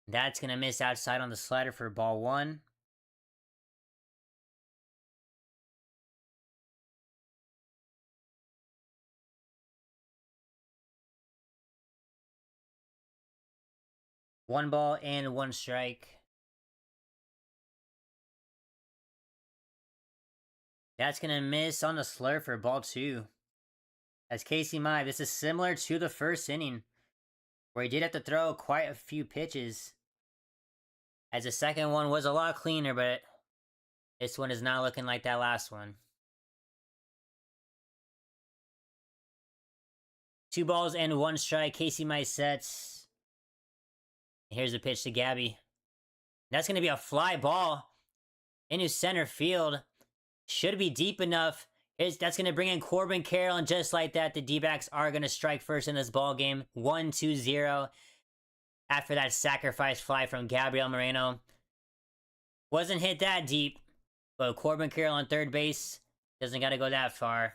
That's going to miss outside on the slider for ball 1. One ball and 1 strike. That's going to miss on the slur for ball 2. As Casey Mize, this is similar to the first inning, where he did have to throw quite a few pitches. As the second one was a lot cleaner, but this one is not looking like that last one. 2 balls and 1 strike. Casey Mize sets. Here's the pitch to Gabby. That's going to be a fly ball into center field. Should be deep enough. That's going to bring in Corbin Carroll, and just like that, the D-backs are going to strike first in this ball game. 1-0 after that sacrifice fly from Gabriel Moreno. Wasn't hit that deep, but Corbin Carroll on third base doesn't got to go that far.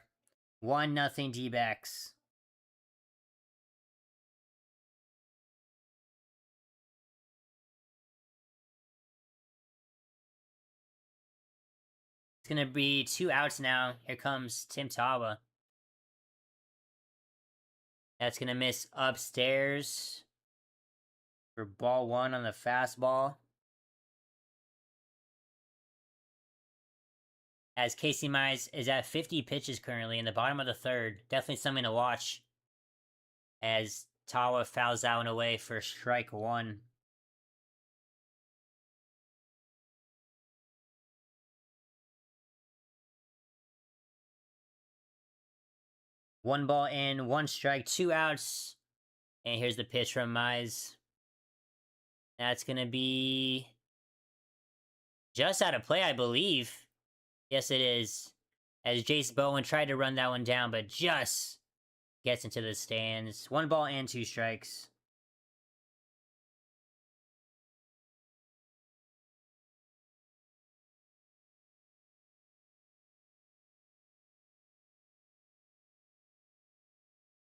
1-0 D-backs. It's going to be 2 outs now. Here comes Tim Tawa. That's going to miss upstairs for ball 1 on the fastball. As Casey Mize is at 50 pitches currently in the bottom of the third. Definitely something to watch. As Tawa fouls out and away for strike 1. One ball and 1 strike, 2 outs. And here's the pitch from Mize. That's going to be just out of play, I believe. Yes, it is. As Jace Bowen tried to run that one down, but just gets into the stands. 1 ball and 2 strikes.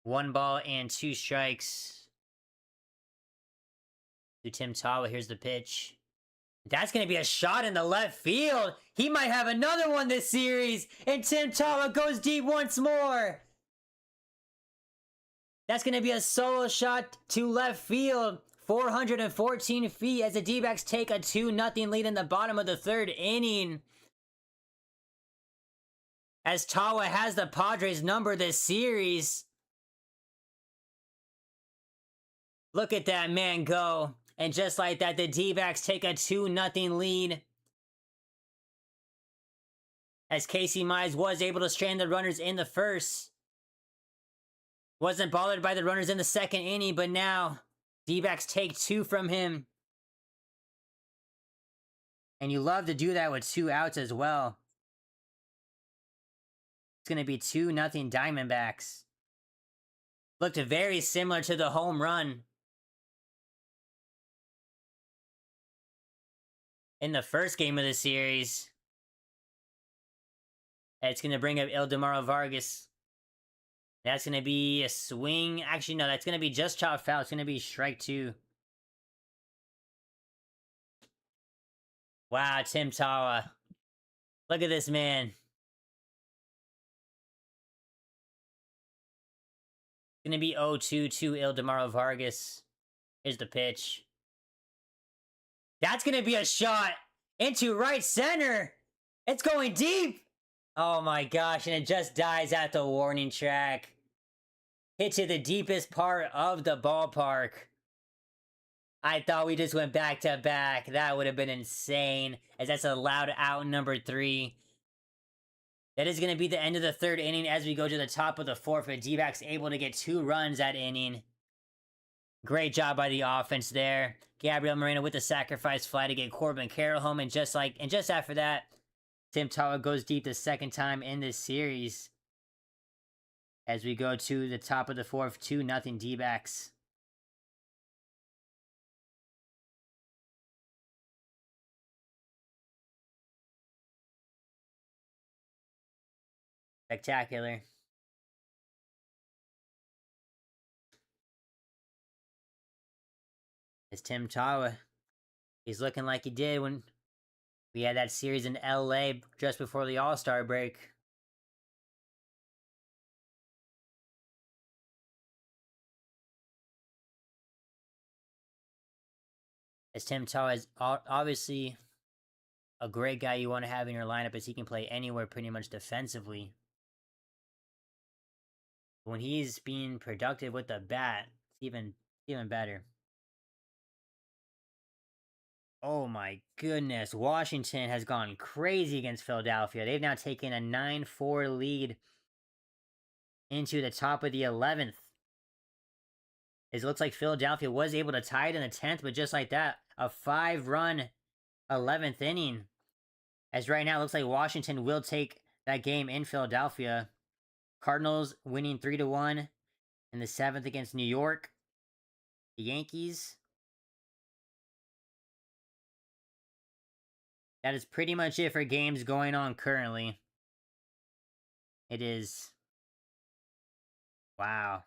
One ball and 2 strikes to Tim Tawa. Here's the pitch. That's going to be a shot in the left field. He might have another one this series. And Tim Tawa goes deep once more. That's going to be a solo shot to left field. 414 feet as the D-backs take a 2-0 lead in the bottom of the third inning. As Tawa has the Padres number this series. Look at that man go. And just like that, the D-backs take a 2-0 lead. As Casey Mize was able to strand the runners in the first. Wasn't bothered by the runners in the second inning, but now D-backs take 2 from him. And you love to do that with 2 outs as well. It's going to be 2-0 Diamondbacks. Looked very similar to the home run in the first game of the series. It's going to bring up Ildemaro Vargas. That's going to be a swing. Actually, no, that's going to be just chop foul. It's going to be strike 2. Wow, Tim Tawa. Look at this man. It's going to be 0-2 to Ildemaro Vargas. Here's the pitch. That's going to be a shot into right center. It's going deep. Oh my gosh, and it just dies at the warning track. Hit to the deepest part of the ballpark. I thought we just went back to back. That would have been insane, as that's allowed out number 3. That is going to be the end of the 3rd inning as we go to the top of the 4th. But D-backs able to get 2 runs that inning. Great job by the offense there. Gabriel Moreno with the sacrifice fly to get Corbin Carroll home, and just after that, Tim Tawa goes deep the 2nd time in this series. As we go to the top of the 4th, 2-0 D-backs. Spectacular. It's Tim Tawa. He's looking like he did when we had that series in LA just before the All-Star break. As Tim Tawa is obviously a great guy you want to have in your lineup, as he can play anywhere pretty much defensively. When he's being productive with the bat, it's even better. Oh my goodness, Washington has gone crazy against Philadelphia. They've now taken a 9-4 lead into the top of the 11th. It looks like Philadelphia was able to tie it in the 10th, but just like that, a 5-run 11th inning. As right now, it looks like Washington will take that game in Philadelphia. Cardinals winning 3-1 in the 7th against New York. The Yankees. That is pretty much it for games going on currently. It is. Wow.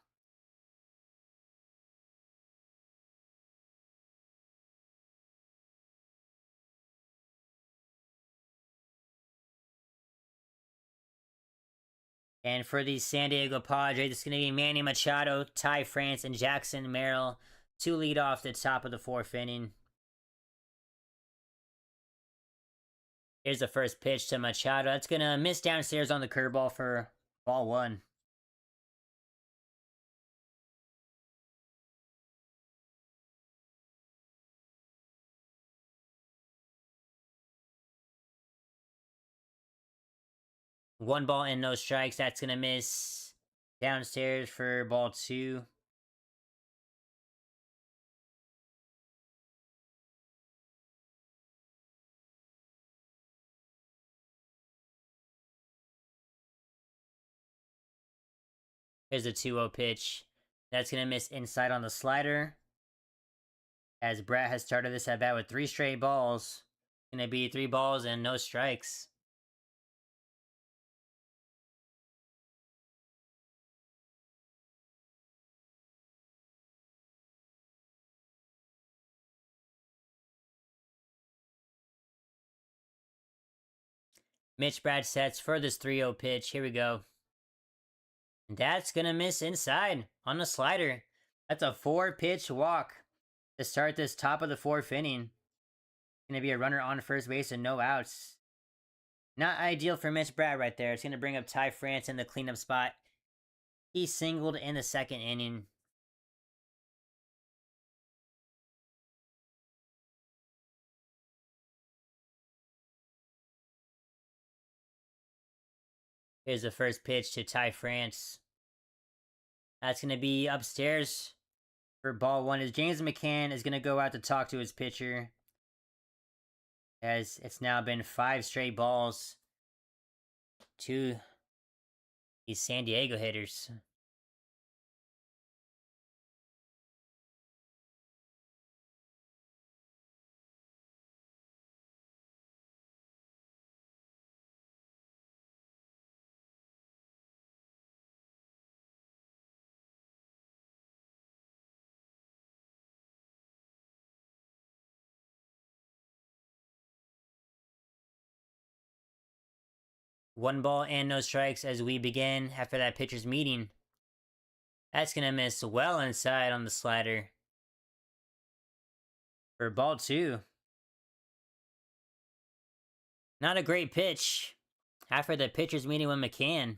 And for the San Diego Padres, it's going to be Manny Machado, Ty France, and Jackson Merrill to lead off the top of the 4th inning. Here's the first pitch to Machado. That's going to miss downstairs on the curveball for ball 1. One ball and no strikes. That's going to miss downstairs for ball 2. Here's a 2-0 pitch. That's going to miss inside on the slider. As Brett has started this at bat with 3 straight balls. Going to be 3 balls and no strikes. Mitch Brad sets for this 3-0 pitch. Here we go. And that's going to miss inside on the slider. That's a 4-pitch walk to start this top of the 4th inning. Going to be a runner on first base and no outs. Not ideal for Mitch Brad right there. It's going to bring up Ty France in the cleanup spot. He singled in the 2nd inning. Here's the first pitch to Ty France. That's going to be upstairs for ball one. As James McCann is going to go out to talk to his pitcher. As it's now been 5 straight balls to these San Diego hitters. One ball and no strikes as we begin after that pitcher's meeting. That's going to miss well inside on the slider. For ball 2. Not a great pitch after the pitcher's meeting with McCann.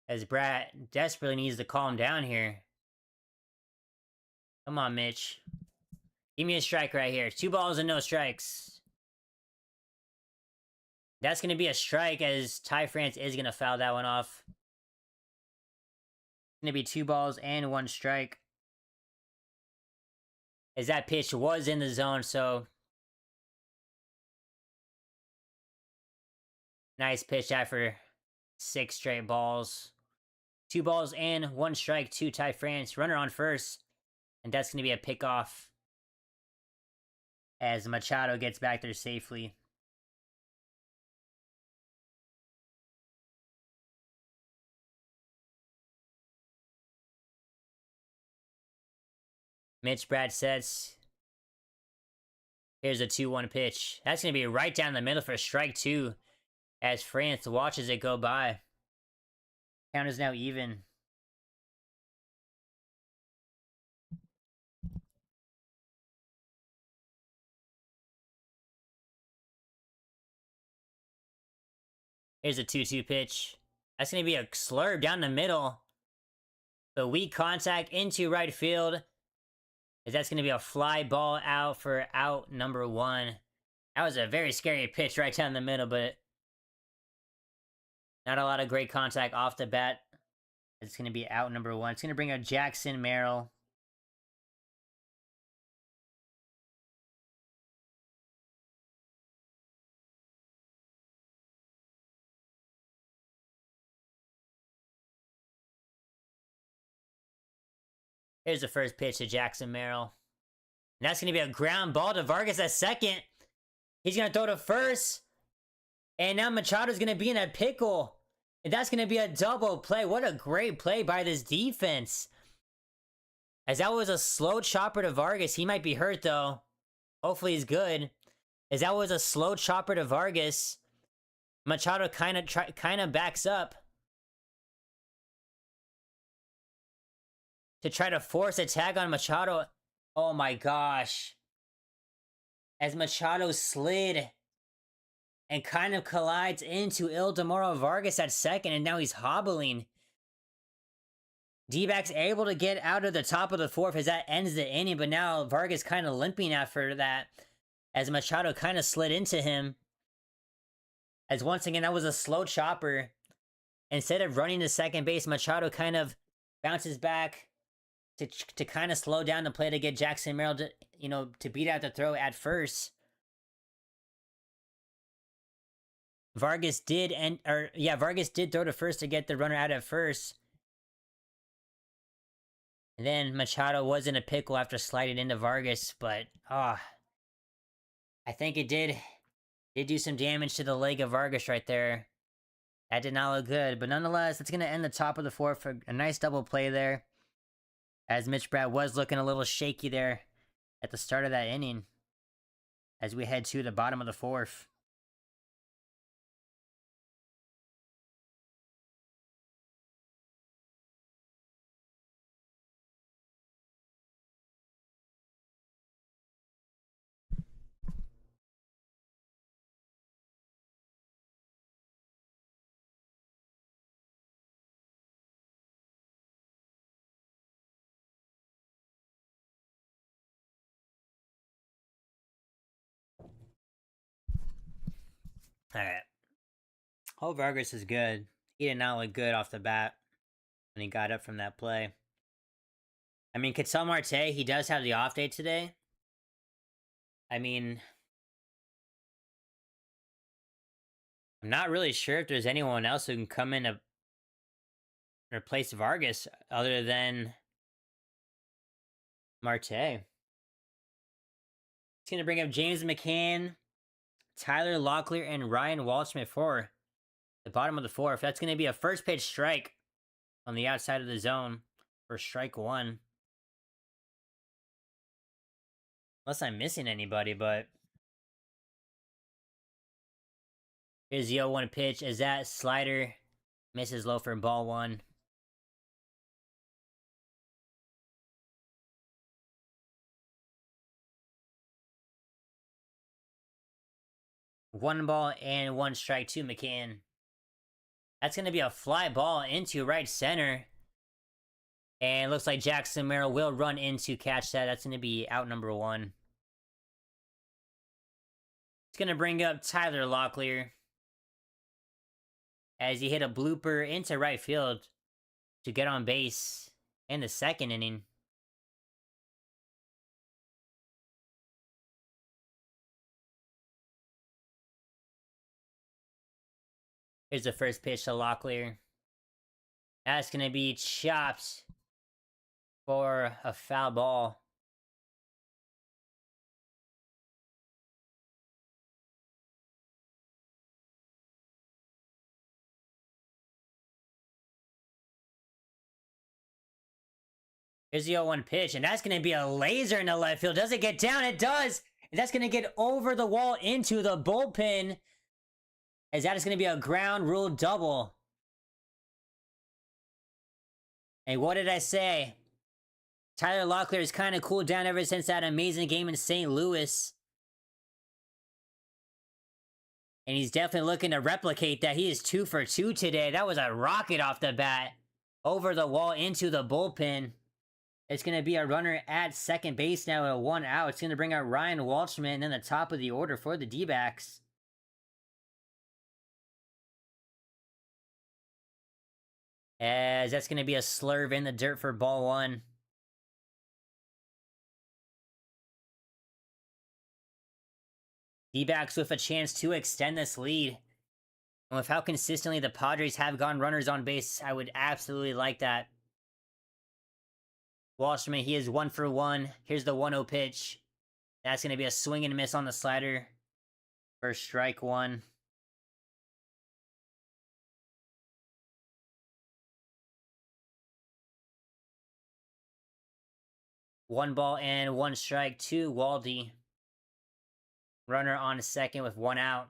As Brad desperately needs to calm down here. Come on, Mitch. Give me a strike right here. 2 balls and no strikes. That's going to be a strike as Ty France is going to foul that one off. It's going to be 2 balls and 1 strike. As that pitch was in the zone, so... Nice pitch after 6 straight balls. 2 balls and 1 strike to Ty France. Runner on first. And that's going to be a pickoff. As Machado gets back there safely. Mitch Brad sets. Here's a 2-1 pitch. That's going to be right down the middle for strike 2. As France watches it go by. Count is now even. Here's a 2-2 pitch. That's going to be a slurve down the middle. The weak contact into right field. As that's going to be a fly ball out for out number 1. That was a very scary pitch right down the middle, but not a lot of great contact off the bat. It's going to be out number 1. It's going to bring up Jackson Merrill. Here's the first pitch to Jackson Merrill. And that's going to be a ground ball to Vargas at second. He's going to throw to first. And now Machado's going to be in a pickle. And that's going to be a double play. What a great play by this defense. As that was a slow chopper to Vargas. He might be hurt, though. Hopefully he's good. As that was a slow chopper to Vargas. Machado kind of backs up to try to force a tag on Machado. Oh my gosh. As Machado slid and kind of collides into Ildemaro Vargas at second, and now he's hobbling. D-backs able to get out of the top of the 4th as that ends the inning, but now Vargas kind of limping after that as Machado kind of slid into him. As once again, that was a slow chopper. Instead of running to second base, Machado kind of bounces back to kind of slow down the play to get Jackson Merrill to, to beat out the throw at first. Vargas did throw to first to get the runner out at first. And then Machado was in a pickle after sliding into Vargas, but I think it did do some damage to the leg of Vargas right there. That did not look good, but nonetheless, it's going to end the top of the 4th for a nice double play there. As Mitch Brad was looking a little shaky there at the start of that inning. As we head to the bottom of the 4th. Alright. Hope Vargas is good. He did not look good off the bat when he got up from that play. I mean, Ketel Marte, he does have the off day today. I mean, I'm not really sure if there's anyone else who can come in to replace Vargas other than Marte. He's going to bring up James McCann, Tyler Locklear, and Ryan Waldschmidt for the bottom of the fourth. That's going to be a first pitch strike on the outside of the zone for strike one. Unless I'm missing anybody, but here's the 0-1 pitch as that slider misses low for ball one. One ball and one strike to McCann. That's going to be a fly ball into right center. And looks like Jackson Merrill will run in to catch that. That's going to be out number one. It's going to bring up Tyler Locklear as he hit a blooper into right field to get on base in the second inning. Here's the first pitch to Locklear. That's going to be chopped for a foul ball. Here's the 0-1 pitch, and that's going to be a laser in the left field. Does it get down? It does! And that's going to get over the wall into the bullpen, as that is going to be a ground rule double. And what did I say? Tyler Locklear has kind of cooled down ever since that amazing game in St. Louis. And he's definitely looking to replicate that. He is 2 for 2 today. That was a rocket off the bat. Over the wall into the bullpen. It's going to be a runner at second base now at 1 out. It's going to bring out Ryan Waldschmidt in the top of the order for the D-backs. As that's going to be a slurve in the dirt for ball one. D-backs with a chance to extend this lead. And with how consistently the Padres have gone runners on base, I would absolutely like that. Waldschmidt, he is 1 for 1. Here's the 1-0 pitch. That's going to be a swing and miss on the slider for strike one. One ball and one strike to Waldy. Runner on second with 1 out.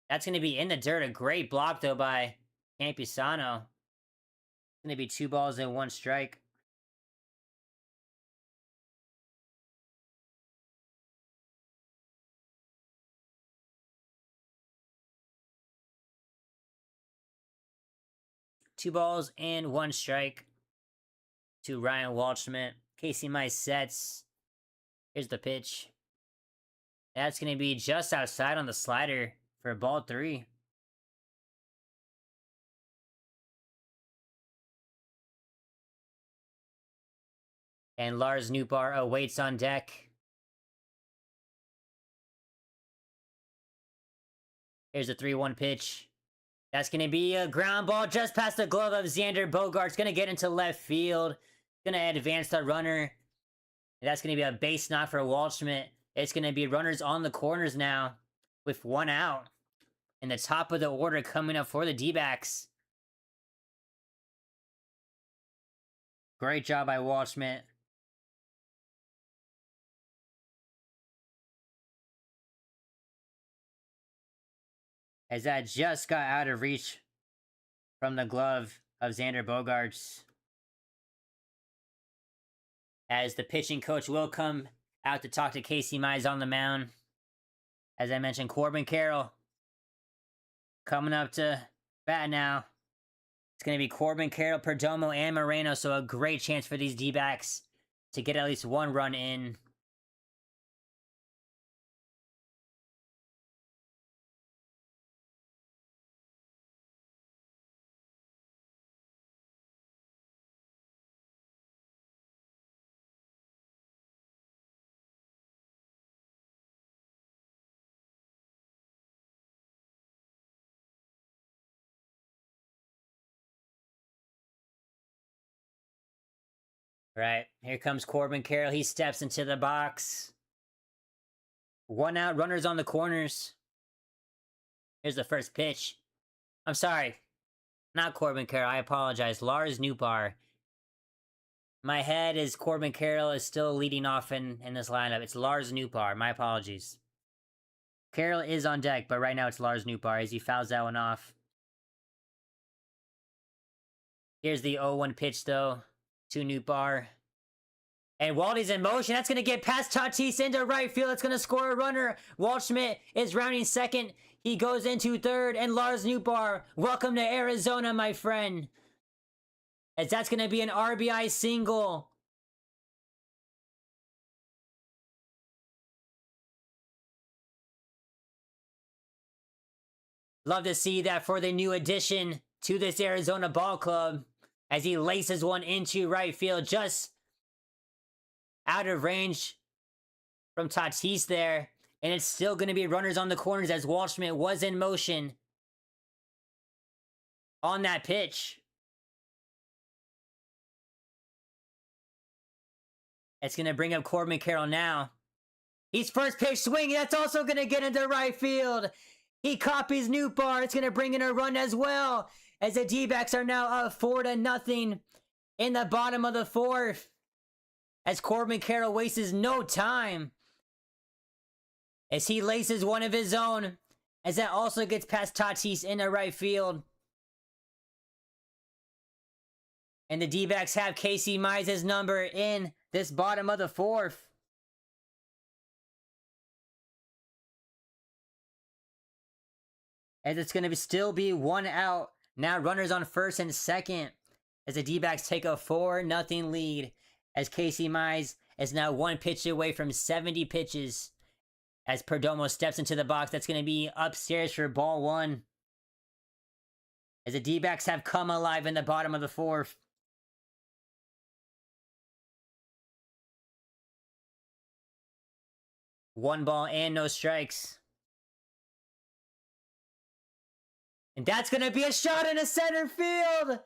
That's going to be in the dirt. A great block, though, by Campusano. It's going to be 2 balls and 1 strike. Two balls and 1 strike to Ryan Waldschmidt. Casey Mize sets. Here's the pitch. That's going to be just outside on the slider for ball 3. And Lars Nootbaar awaits on deck. Here's a 3-1 pitch. That's going to be a ground ball just past the glove of Xander Bogaerts. Going to get into left field. Going to advance the runner. And that's going to be a base knock for Waldschmidt. It's going to be runners on the corners now with 1 out. And the top of the order coming up for the D-backs. Great job by Waldschmidt. As that just got out of reach from the glove of Xander Bogaerts. As the pitching coach will come out to talk to Casey Mize on the mound. As I mentioned, Corbin Carroll coming up to bat now. It's going to be Corbin Carroll, Perdomo, and Moreno, so a great chance for these D-backs to get at least 1 run in. Right. Here comes Corbin Carroll. He steps into the box. 1 out, runners on the corners. Here's the first pitch. I'm sorry. Not Corbin Carroll. I apologize. Lars Nootbaar. My head is Corbin Carroll is still leading off in this lineup. It's Lars Nootbaar. My apologies. Carroll is on deck, but right now it's Lars Nootbaar as he fouls that one off. Here's the 0-1 pitch, though, to Nootbaar. And Waldy's in motion. That's going to get past Tatis into right field. That's going to score a runner. Waldschmidt is rounding second. He goes into third. And Lars Nootbaar, welcome to Arizona, my friend. As that's going to be an RBI single. Love to see that for the new addition to this Arizona ball club. As he laces one into right field, just out of range from Tatis there. And it's still going to be runners on the corners as Waldschmidt was in motion on that pitch. It's going to bring up Corbin Carroll now. He's first pitch swinging. That's also going to get into right field. He copies Nootbaar. It's going to bring in a run as well. As the D-backs are now up 4-0 in the bottom of the fourth. As Corbin Carroll wastes no time. As he laces one of his own. As that also gets past Tatis into right field. And the D-backs have Casey Mize' number in this bottom of the fourth. As it's going to still be 1 out. Now runners on first and second. As the D-backs take a 4-0 lead. As Casey Mize is now 1 pitch away from 70 pitches. As Perdomo steps into the box, that's going to be upstairs for ball 1. As the D-backs have come alive in the bottom of the fourth. One ball and no strikes. And that's going to be a shot in the center field.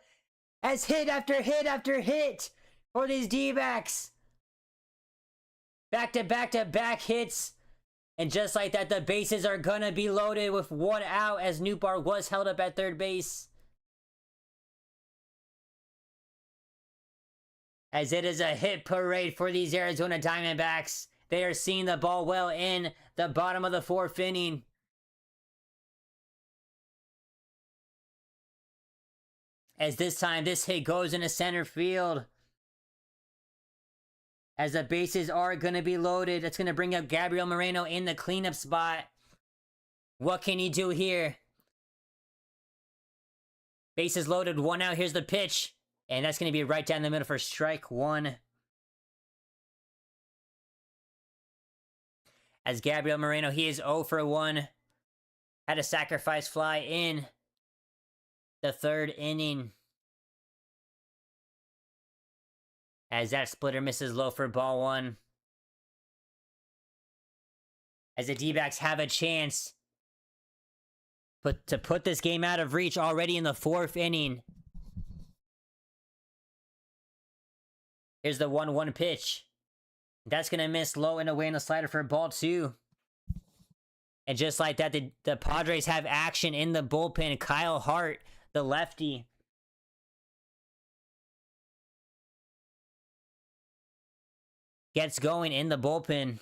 As hit after hit after hit for these D-backs. Back-to-back-to-back hits. And just like that, the bases are going to be loaded with 1 out as Nootbaar was held up at third base. As it is a hit parade for these Arizona Diamondbacks. They are seeing the ball well in the bottom of the fourth inning. As this time, this hit goes into center field. As the bases are going to be loaded, it's going to bring up Gabriel Moreno in the cleanup spot. What can he do here? Bases loaded, 1 out. Here's the pitch. And that's going to be right down the middle for strike 1. As Gabriel Moreno, he is 0 for 1. Had a sacrifice fly in the third inning. As that splitter misses low for ball 1. As the D-backs have a chance to put this game out of reach already in the fourth inning. Here's the 1-1 pitch. That's going to miss low and away in the slider for ball 2. And just like that, the Padres have action in the bullpen. Kyle Hart, the lefty. Gets going in the bullpen.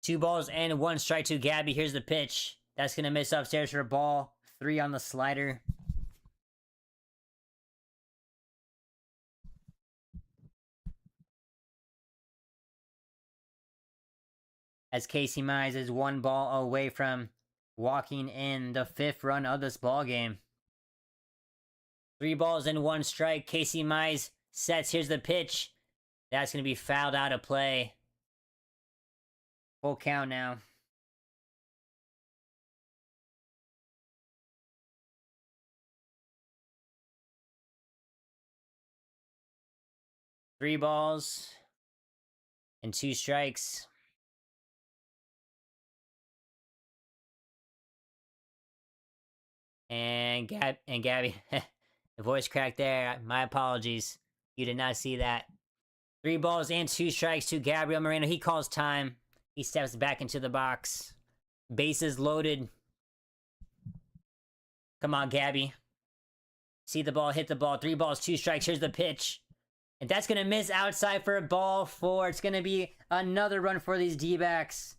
2 balls and 1 strike to Gabby. Here's the pitch. That's going to miss upstairs for ball 3 on the slider. As Casey Mize is 1 ball away from walking in the 5th run of this ball game. 3 balls and 1 strike. Casey Mize sets. Here's the pitch. That's going to be fouled out of play. Full count now. Three balls and 2 strikes. And Gabby, The voice crack there. My apologies. You did not see that. 3 balls and 2 strikes to Gabriel Moreno. He calls time. He steps back into the box. Bases loaded. Come on, Gabby. See the ball, hit the ball. 3 balls, 2 strikes. Here's the pitch. And that's going to miss outside for a ball 4. It's going to be another run for these D-backs.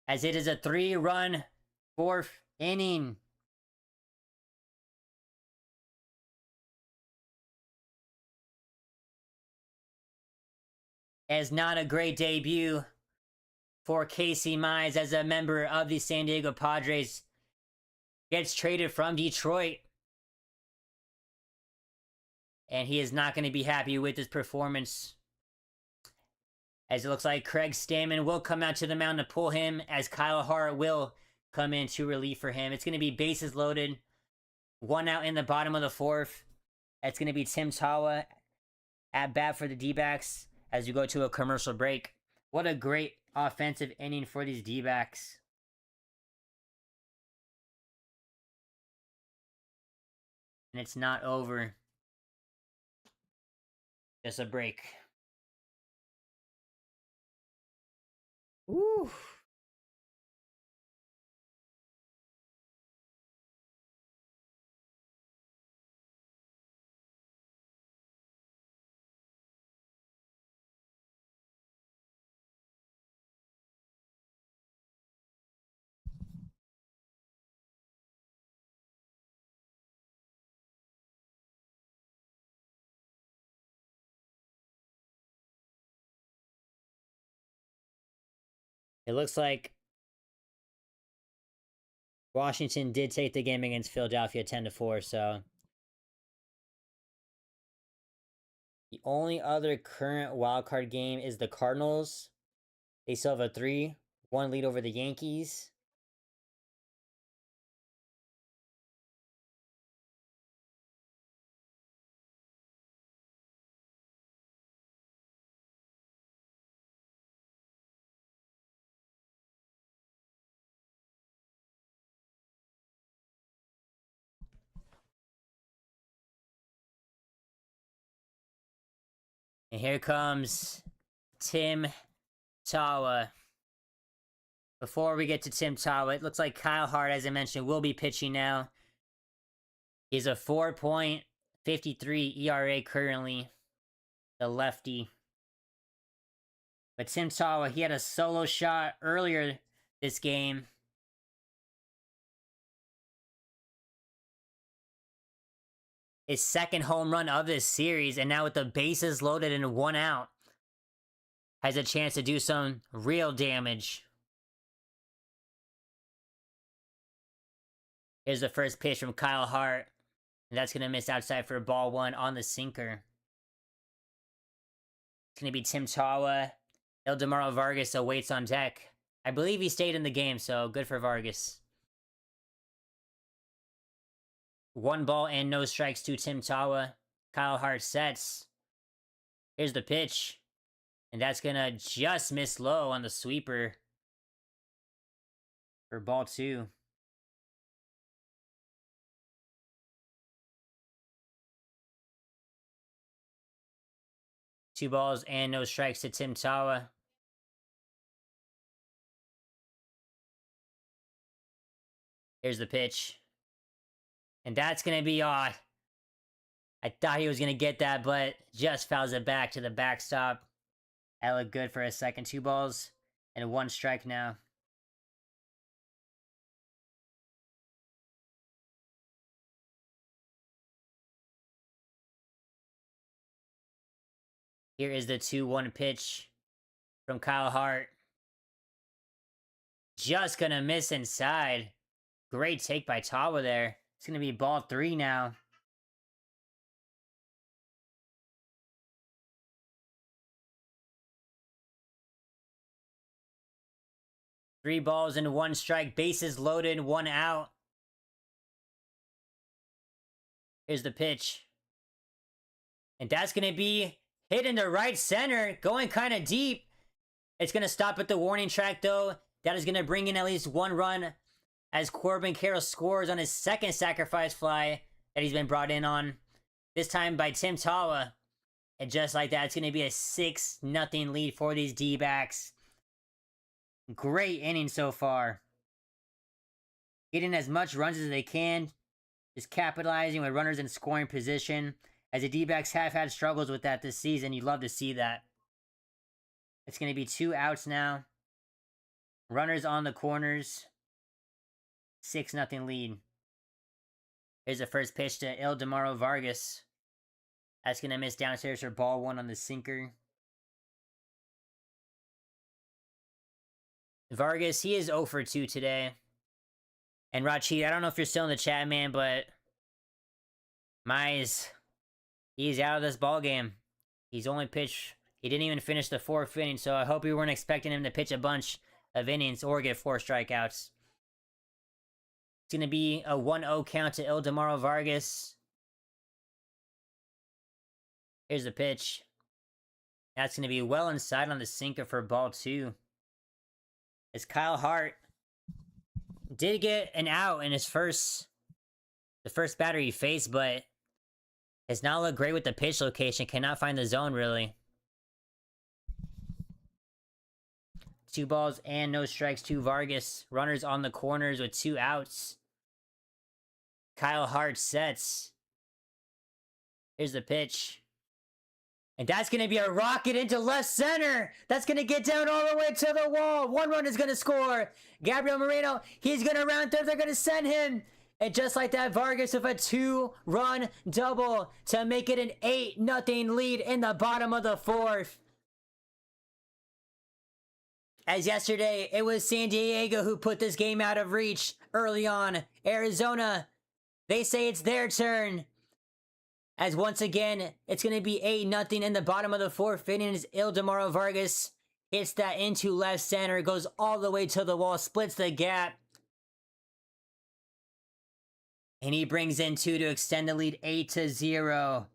As it is a 3-run 4th inning. As not a great debut for Casey Mize as a member of the San Diego Padres. Gets traded from Detroit. And he is not going to be happy with his performance. As it looks like Craig Stammen will come out to the mound to pull him, as Kyle Hart will come in to relief for him. It's going to be bases loaded. 1 out in the bottom of the 4th. That's going to be Tim Tawa at bat for the D-backs as we go to a commercial break. What a great offensive inning for these D-backs. And it's not over. Just a break. Woo! It looks like Washington did take the game against Philadelphia 10-4, so the only other current wildcard game is the Cardinals. They still have a 3-1 lead over the Yankees. And here comes Tim Tawa. Before we get to Tim Tawa, it looks like Kyle Hart, as I mentioned, will be pitching now. He's a 4.53 ERA currently, the lefty. But Tim Tawa, he had a solo shot earlier this game. His 2nd home run of this series, and now with the bases loaded and 1 out, has a chance to do some real damage. Here's the first pitch from Kyle Hart. And that's going to miss outside for ball 1 on the sinker. It's going to be Tim Tawa. Ildemaro Vargas awaits on deck. I believe he stayed in the game, so good for Vargas. 1 ball and no strikes to Tim Tawa. Kyle Hart sets. Here's the pitch. And that's going to just miss low on the sweeper for ball 2. Two balls and no strikes to Tim Tawa. Here's the pitch. And that's going to be odd. I thought he was going to get that, but just fouls it back to the backstop. That looked good for a second. 2 balls and 1 strike now. Here is the 2-1 pitch from Kyle Hart. Just going to miss inside. Great take by Tawa there. It's going to be ball 3 now. Three balls and 1 strike. Bases loaded, 1 out. Here's the pitch. And that's going to be hit into right center. Going kind of deep. It's going to stop at the warning track, though. That is going to bring in at least 1 run as Corbin Carroll scores on his second sacrifice fly that he's been brought in on, this time by Tim Tawa. And just like that, it's going to be a 6-0 lead for these D-backs. Great inning so far. Getting as much runs as they can. Just capitalizing with runners in scoring position. As the D-backs have had struggles with that this season, you'd love to see that. It's going to be 2 outs now. Runners on the corners. 6-0 lead. Here's the first pitch to Ildemaro Vargas. That's going to miss downstairs for ball 1 on the sinker. Vargas, he is 0 for 2 today. And Rachid, I don't know if you're still in the chat, man, but Mize, he's out of this ball game. He's only pitched, he didn't even finish the 4th inning, so I hope you weren't expecting him to pitch a bunch of innings or get 4 strikeouts. It's going to be a 1-0 count to Ildemaro Vargas. Here's the pitch. That's going to be well inside on the sinker for ball 2. As Kyle Hart did get an out in the first batter he faced, but has not looked great with the pitch location. Cannot find the zone, really. 2 balls and no strikes to Vargas. Runners on the corners with 2 outs. Kyle Hart sets. Here's the pitch. And that's going to be a rocket into left center. That's going to get down all the way to the wall. 1 run is going to score. Gabriel Moreno, he's going to round third. They're going to send him. And just like that, Vargas with a 2-run double to make it an 8-0 lead in the bottom of the 4th. As yesterday, it was San Diego who put this game out of reach early on. Arizona, they say it's their turn. As once again, it's going to be 8-0 in the bottom of the 4th inning as Ildemaro Vargas hits that into left center, goes all the way to the wall, splits the gap. And he brings in 2 to extend the lead 8-0.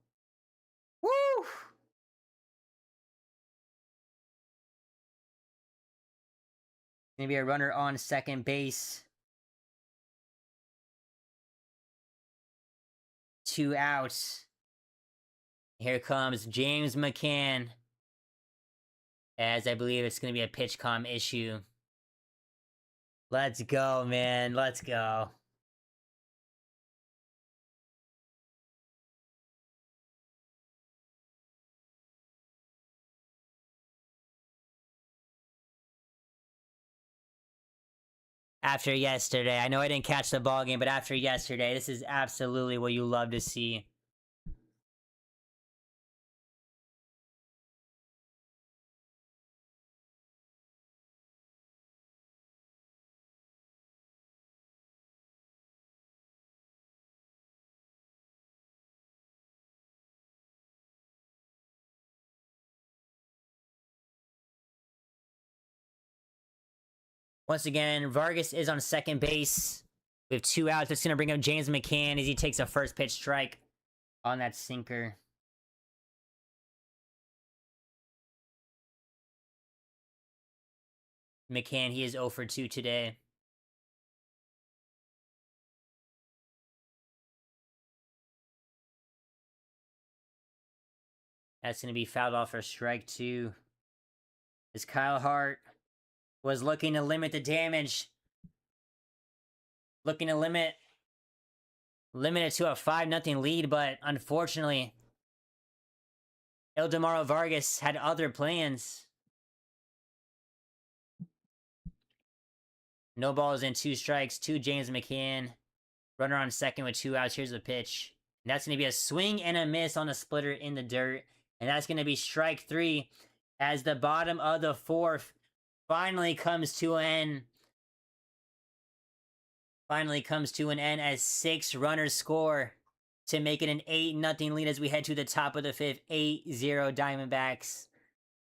Woo! Going to be a runner on second base. 2 outs. Here comes James McCann. As I believe it's going to be a pitch comm issue. Let's go, man. Let's go. After yesterday, I know I didn't catch the ball game, but after yesterday, this is absolutely what you love to see. Once again, Vargas is on second base. We have 2 outs. That's going to bring up James McCann as he takes a first pitch strike on that sinker. McCann, he is 0 for 2 today. That's going to be fouled off for strike 2. As Kyle Hart was looking to limit the damage. Looking to limit it to a 5-0 lead, but unfortunately, Ildemaro Vargas had other plans. No balls and 2 strikes to James McCann. Runner on second with 2 outs. Here's the pitch. And that's going to be a swing and a miss on the splitter in the dirt. And that's going to be strike 3 as the bottom of the 4th finally comes to an end. Finally comes to an end as 6 runners score to make it an 8-0 lead as we head to the top of the 5th. 8-0 Diamondbacks.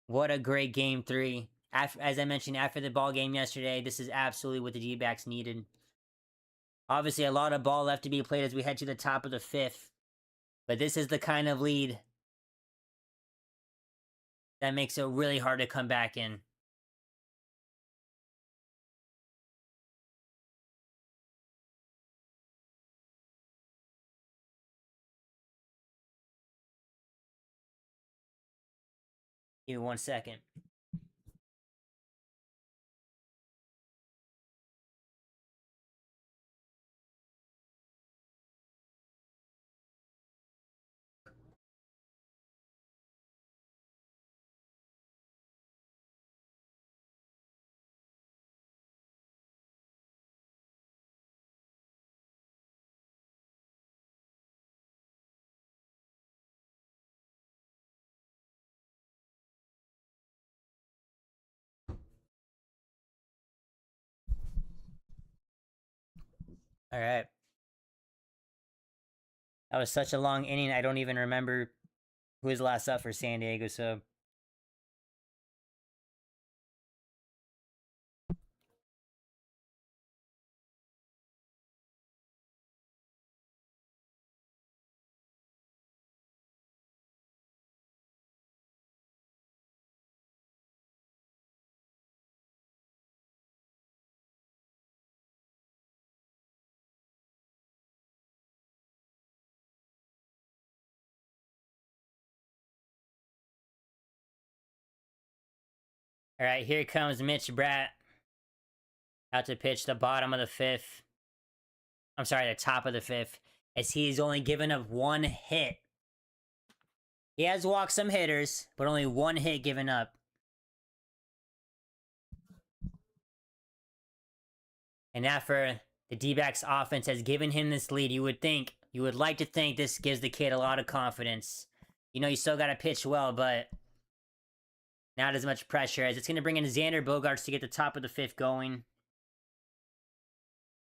What a great game 3. As I mentioned, after the ball game yesterday, this is absolutely what the D-backs needed. Obviously, a lot of ball left to be played as we head to the top of the 5th. But this is the kind of lead that makes it really hard to come back in. Give me 1 second. All right. That was such a long inning. I don't even remember who was last up for San Diego. So all right, here comes Mitch Bratt out to pitch the bottom of the 5th. I'm sorry, the top of the 5th, as he's only given up 1 hit. He has walked some hitters, but only 1 hit given up. And after the D-backs offense has given him this lead, you would like to think this gives the kid a lot of confidence. You know, you still got to pitch well, but not as much pressure, as it's going to bring in Xander Bogaerts to get the top of the 5th going.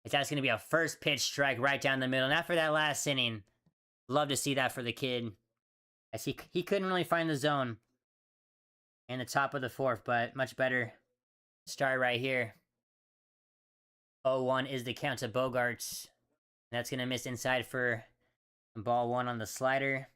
That's going to be a first pitch strike right down the middle. And after that last inning, love to see that for the kid, as he couldn't really find the zone in the top of the 4th, but much better start right here. 0-1 is the count to Bogaerts. That's going to miss inside for ball 1 on the slider.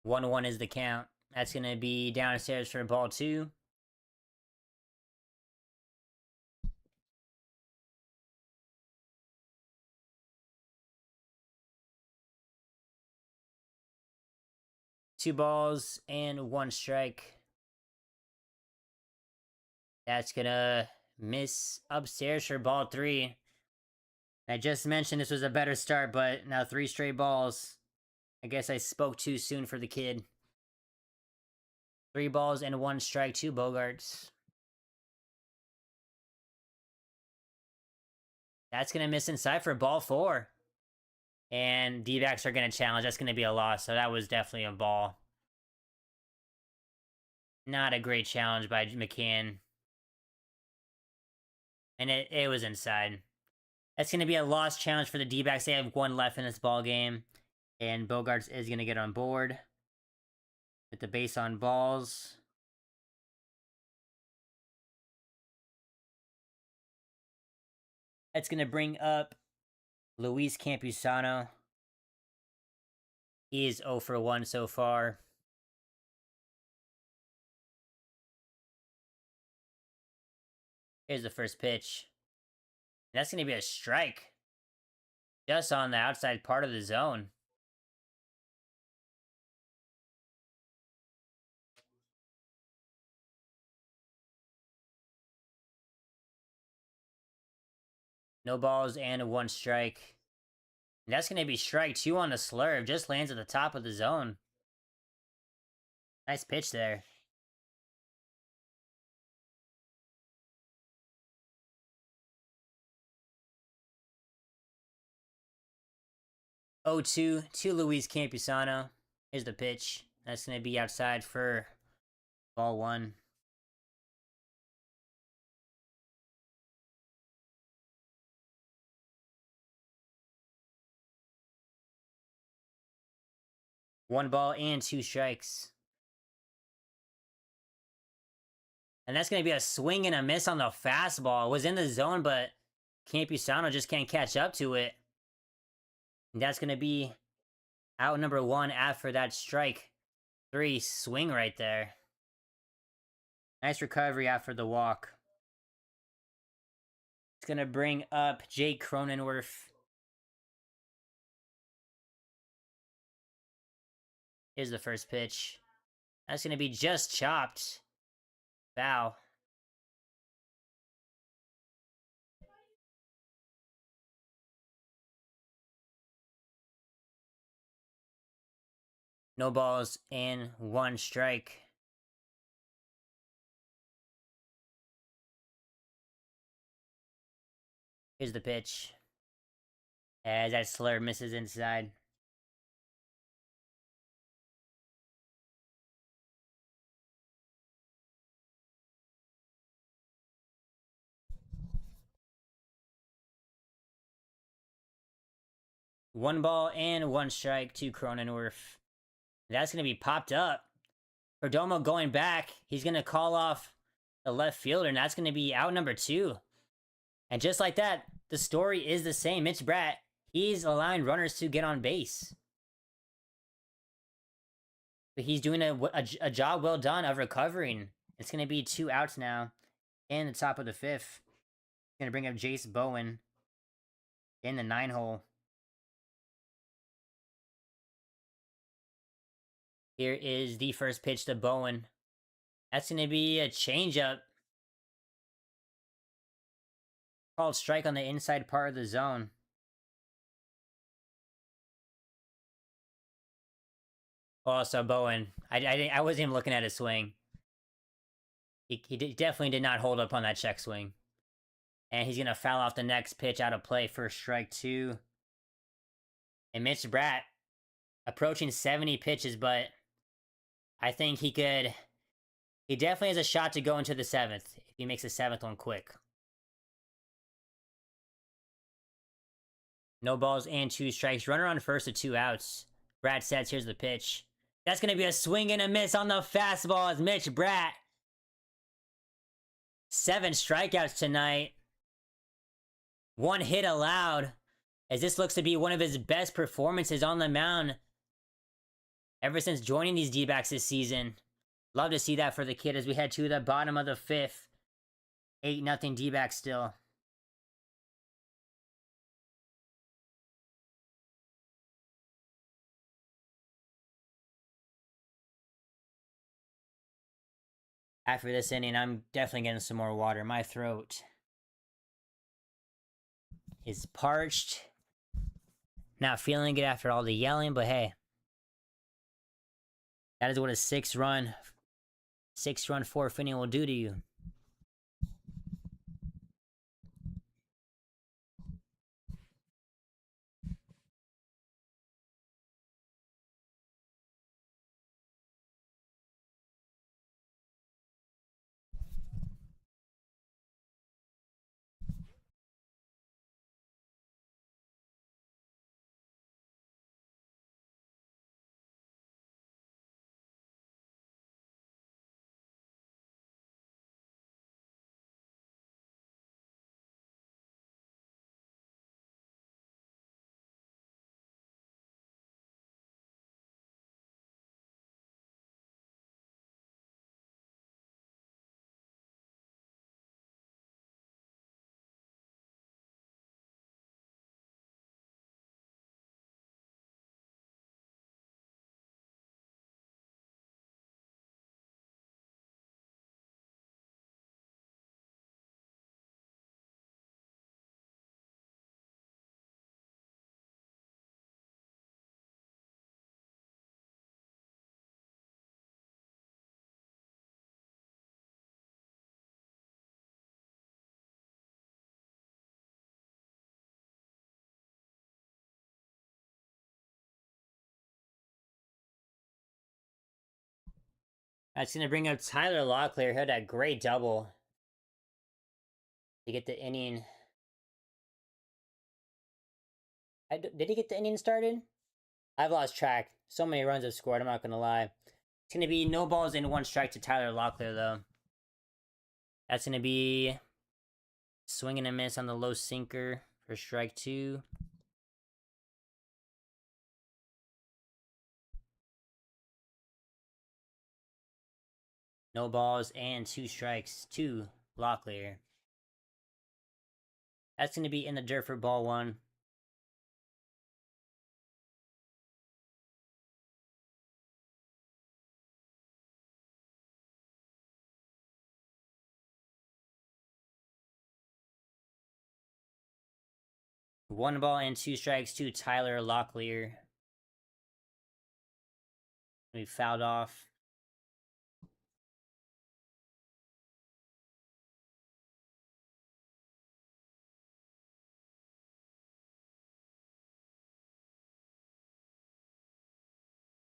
One is the count. That's going to be downstairs for ball 2. Two balls and 1 strike. That's going to miss upstairs for ball 3. I just mentioned this was a better start, but now 3 straight balls. I guess I spoke too soon for the kid. 3 balls and 1 strike to Bogaerts. That's going to miss inside for ball 4. And D-backs are going to challenge. That's going to be a loss. So that was definitely a ball. Not a great challenge by McCann. And it was inside. That's going to be a lost challenge for the D-backs. They have 1 left in this ball game. And Bogaerts is going to get on board with the base on balls. That's going to bring up Luis Campusano. He is 0 for 1 so far. Here's the first pitch. That's going to be a strike. Just on the outside part of the zone. No balls and 1 strike. And that's going to be strike 2 on the slurve. Just lands at the top of the zone. Nice pitch there. Oh, 2 to Luis Campusano. Here's the pitch. That's going to be outside for ball 1. One ball and 2 strikes. And that's going to be a swing and a miss on the fastball. It was in the zone, but Campusano just can't catch up to it. And that's going to be out number 1 after that strike 3 swing right there. Nice recovery after the walk. It's going to bring up Jake Cronenworth. Here's the first pitch. That's going to be just chopped. Foul. No balls and 1 strike. Here's the pitch. As that slur misses inside. One ball and 1 strike to Cronenworth. That's going to be popped up. Perdomo going back. He's going to call off the left fielder, and that's going to be out number 2. And just like that, the story is the same. Mitch Bratt, he's allowing runners to get on base. But he's doing a job well done of recovering. It's going to be 2 outs now in the top of the 5th. Going to bring up Jace Bowen in the 9-hole. Here is the first pitch to Bowen. That's going to be a changeup. Called strike on the inside part of the zone. Also, Bowen, I wasn't even looking at his swing. He definitely did not hold up on that check swing. And he's going to foul off the next pitch out of play. First strike 2. And Mitch Bratt approaching 70 pitches, but I think he definitely has a shot to go into the 7th if he makes the 7th one quick. No balls and 2 strikes. Runner on first with 2 outs. Bratt sets. Here's the pitch. That's going to be a swing and a miss on the fastball as Mitch Bratt. 7 strikeouts tonight. 1 hit allowed, as this looks to be one of his best performances on the mound ever since joining these D-backs this season. Love to see that for the kid as we head to the bottom of the 5th. 8-0 D-backs still. After this inning, I'm definitely getting some more water. My throat is parched. Not feeling it after all the yelling, but hey. That is what a 6-run 4th inning will do to you. That's going to bring up Tyler Locklear, who had that great double to get the inning. Did he get the inning started? I've lost track. So many runs have scored, I'm not going to lie. It's going to be no balls and 1 strike to Tyler Locklear, though. That's going to be swing and a miss on the low sinker for strike 2. No balls and 2 strikes to Locklear. That's going to be in the dirt for ball 1. One ball and 2 strikes to Tyler Locklear. We fouled off.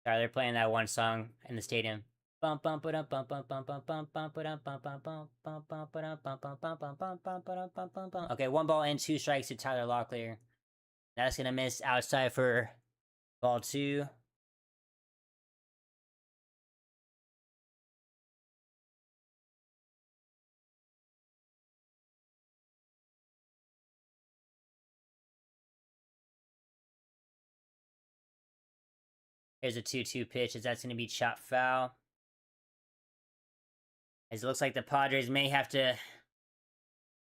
Sorry, they're playing that one song in the stadium. Okay, 1 ball and 2 strikes to Tyler Locklear. That's gonna miss outside for ball 2. Here's a 2-2 pitch, as that's gonna be chopped foul. As it looks like the Padres may have to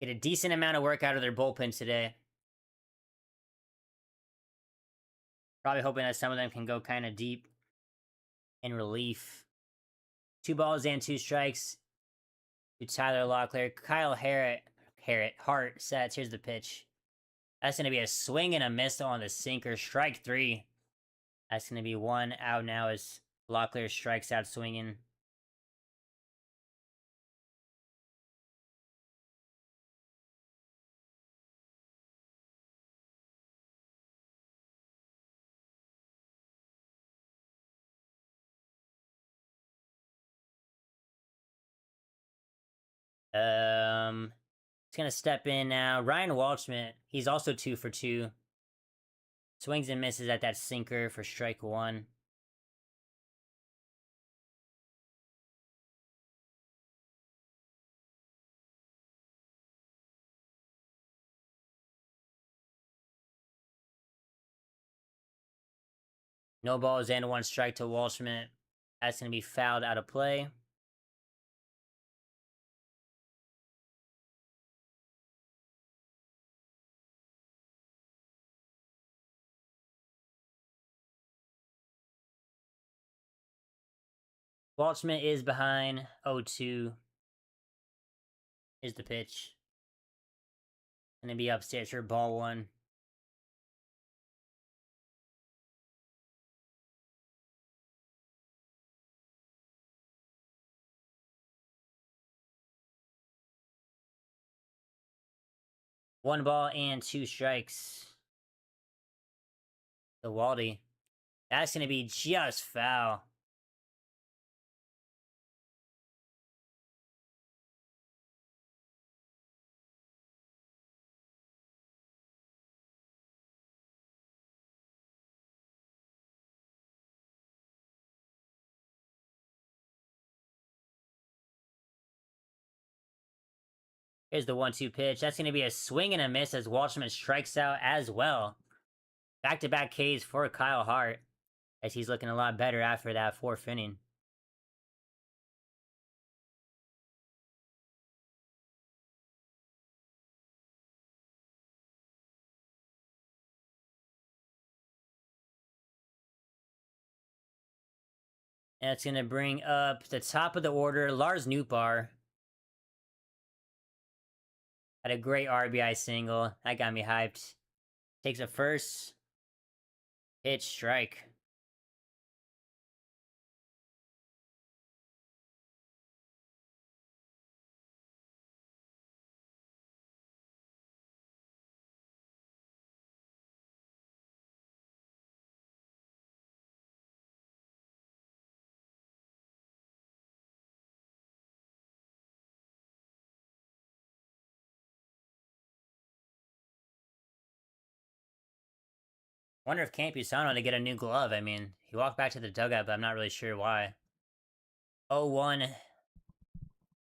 get a decent amount of work out of their bullpen today. Probably hoping that some of them can go kind of deep in relief. 2 balls and 2 strikes to Tyler Locklear. Kyle Hart sets. Here's the pitch. That's going to be a swing and a miss on the sinker. Strike 3. That's going to be 1 out now as Locklear strikes out swinging. It's going to step in now. Ryan Waldschmidt. He's also 2 for 2. Swings and misses at that sinker for strike 1. No balls and 1 strike to Waldschmidt. That's going to be fouled out of play. Waldschmidt is behind 0-2. Is the pitch. Gonna be upstairs for ball 1. One ball and 2 strikes. The Waldy. That's gonna be just foul. Here's the 1-2 pitch. That's going to be a swing and a miss as Waldschmidt strikes out as well. Back-to-back Ks for Kyle Hart, as he's looking a lot better after that 4th inning. And it's going to bring up the top of the order, Lars Nootbaar. Had a great RBI single. That got me hyped. Takes a first pitch strike. Wonder if Campusano to get a new glove. I mean, he walked back to the dugout, but I'm not really sure why. 0-1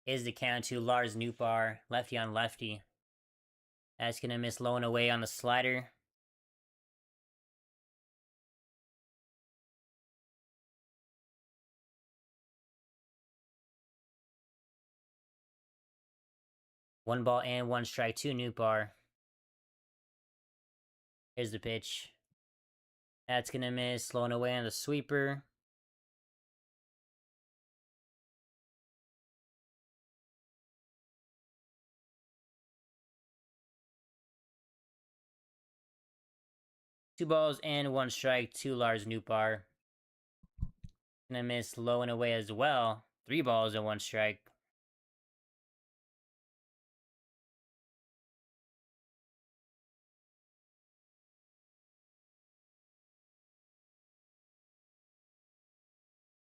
is the count to Lars Nootbaar, lefty on lefty. That's gonna miss low and away on the slider. 1 ball and 1 strike to Nootbaar. Here's the pitch. That's gonna miss, slowing away on the sweeper. Two balls and 1 strike to Lars Nootbaar. Gonna miss low and away as well. 3 balls and 1 strike.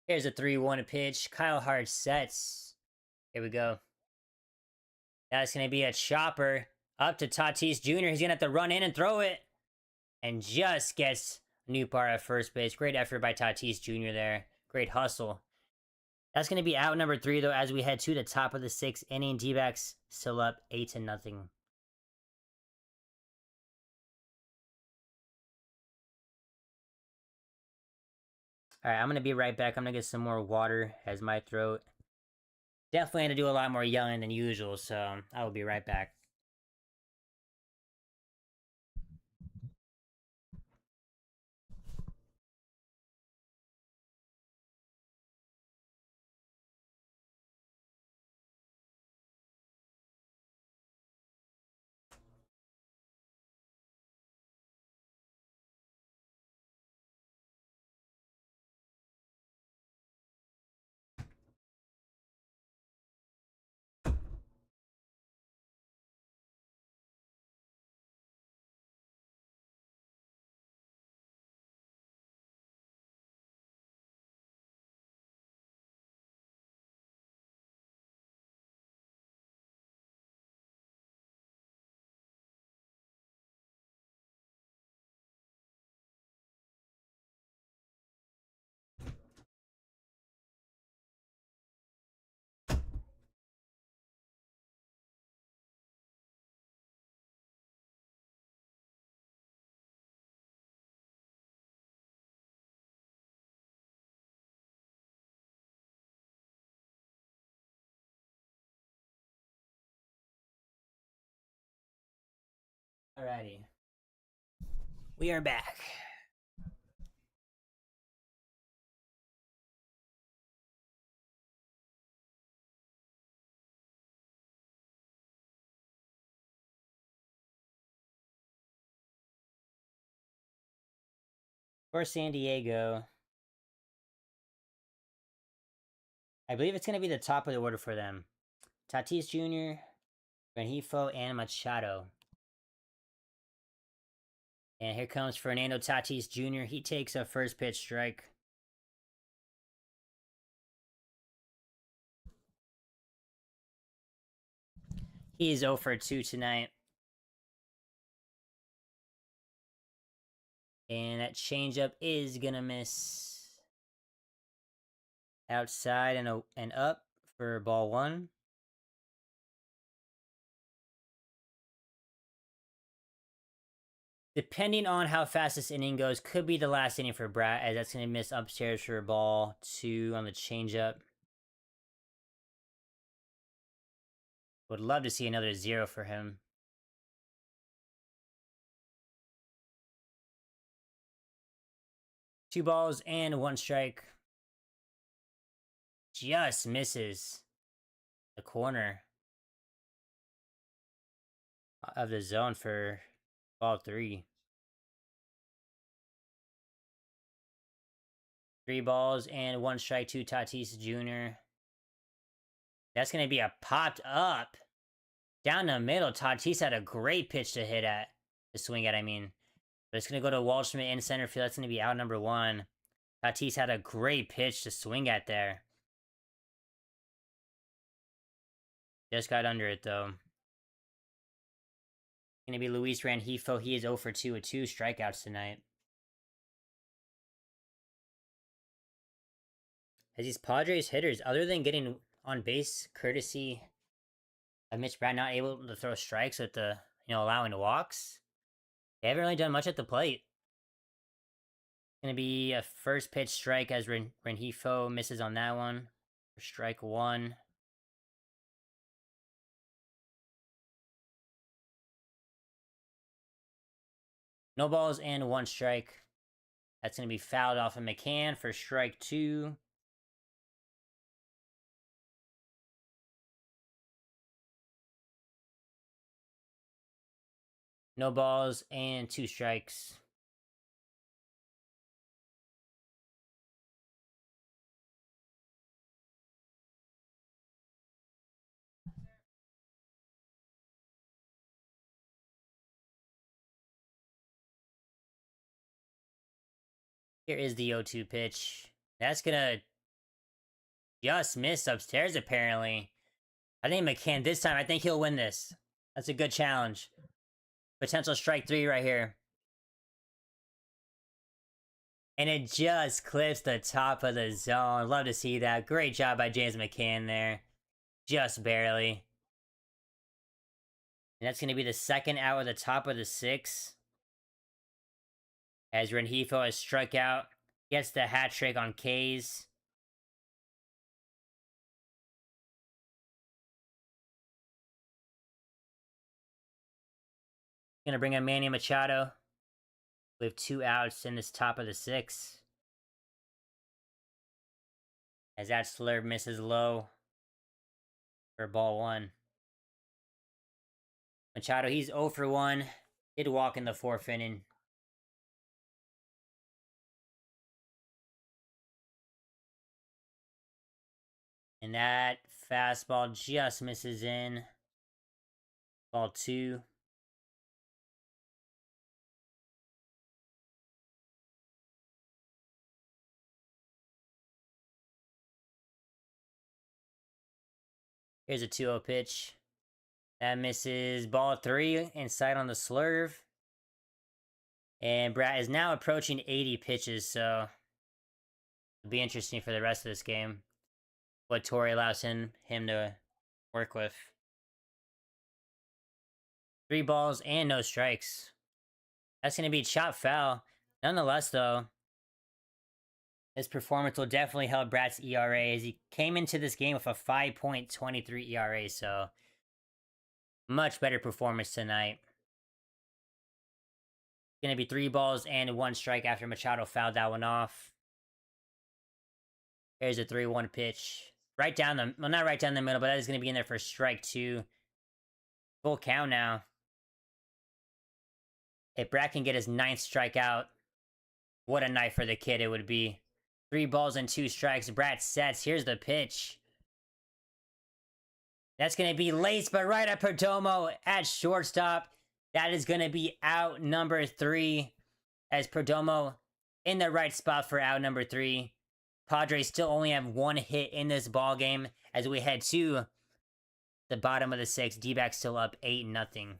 Here's a 3-1 pitch. Kyle Hart sets. Here we go. That's gonna be a chopper up to Tatis Jr. He's gonna have to run in and throw it. And just gets Nootbaar at first base. Great effort by Tatis Jr. there. Great hustle. That's going to be out number 3, though, as we head to the top of the 6th inning. D-backs still up 8-0. All right, I'm going to be right back. I'm going to get some more water as my throat. Definitely had to do a lot more yelling than usual, so I will be right back. Alrighty. We are back. For San Diego, I believe it's going to be the top of the order for them. Tatis Jr., Rengifo, and Machado. And here comes Fernando Tatis Jr. He takes a first pitch strike. He is 0 for 2 tonight. And that changeup is gonna miss. Outside and up for ball 1. Depending on how fast this inning goes, could be the last inning for Brat, as that's gonna miss upstairs for ball 2 on the changeup. Would love to see another 0 for him. Two balls and 1 strike. Just misses the corner of the zone for ball 3. 3 balls and 1 strike to Tatis Jr. That's going to be a popped up. Down the middle, Tatis had a great pitch to hit at. To swing at, I mean. But it's going to go to Waldschmidt in center field. That's going to be out number 1. Tatis had a great pitch to swing at there. Just got under it, though. Going to be Luis Rengifo. He is 0 for 2 with 2 strikeouts tonight. As these Padres hitters, other than getting on base courtesy of Mitch Brad not able to throw strikes with the, allowing walks, they haven't really done much at the plate. Going to be a first pitch strike as Rengifo misses on that one. For strike 1. No balls and 1 strike. That's going to be fouled off of McCann for strike 2. No balls and 2 strikes. Here is the 0-2 pitch. That's going to just miss upstairs, apparently. I think McCann this time, I think he'll win this. That's a good challenge. Potential strike 3 right here. And it just clips the top of the zone. Love to see that. Great job by James McCann there. Just barely. And that's going to be the second out of the top of the 6. As Rengifo has struck out. Gets the hat trick on K's. Gonna bring in Manny Machado. With 2 outs in this top of the 6. As that slurve misses low. For ball 1. Machado, he's 0 for 1. Did walk in the 4th inning. And that fastball just misses in. Ball 2. Here's a 2-0 pitch. That misses ball 3 inside on the slurve. And Brad is now approaching 80 pitches, so it'll be interesting for the rest of this game. What Torrey allows him to work with. 3 balls and no strikes. That's going to be chop foul. Nonetheless, though, his performance will definitely help Brad's ERA as he came into this game with a 5.23 ERA, so much better performance tonight. Going to be 3 balls and 1 strike after Machado fouled that one off. Here's a 3-1 pitch. Right down the... Well, not right down the middle, but that is going to be in there for strike 2. Full count now. If Brad can get his 9th strikeout, what a night for the kid it would be. 3 balls and 2 strikes. Brad sets. Here's the pitch. That's going to be laced, but right at Perdomo at shortstop. That is going to be out number 3. As Perdomo in the right spot for out number 3. Padres still only have 1 hit in this ball game as we head to the bottom of the 6th. D-backs still up 8-0.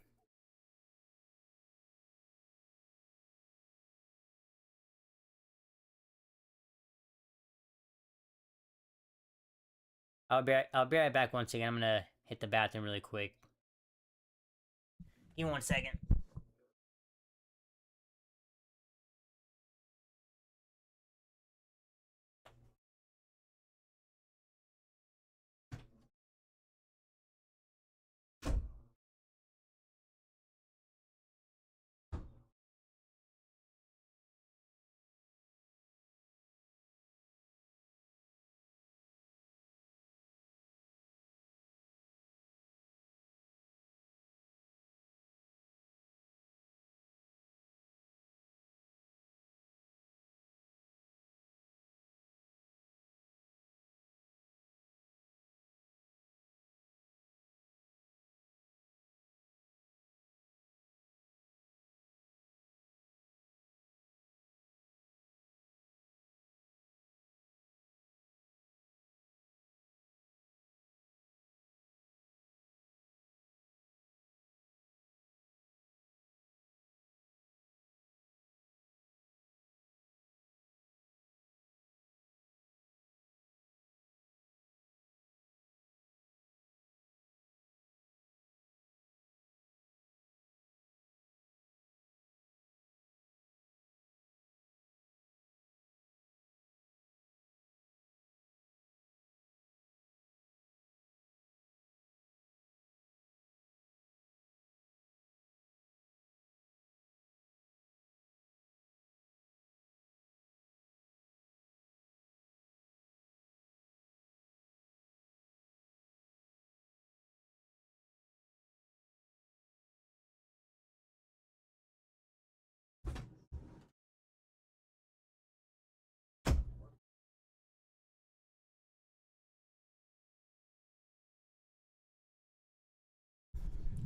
I'll be right back once again. I'm gonna hit the bathroom really quick. Give me 1 second.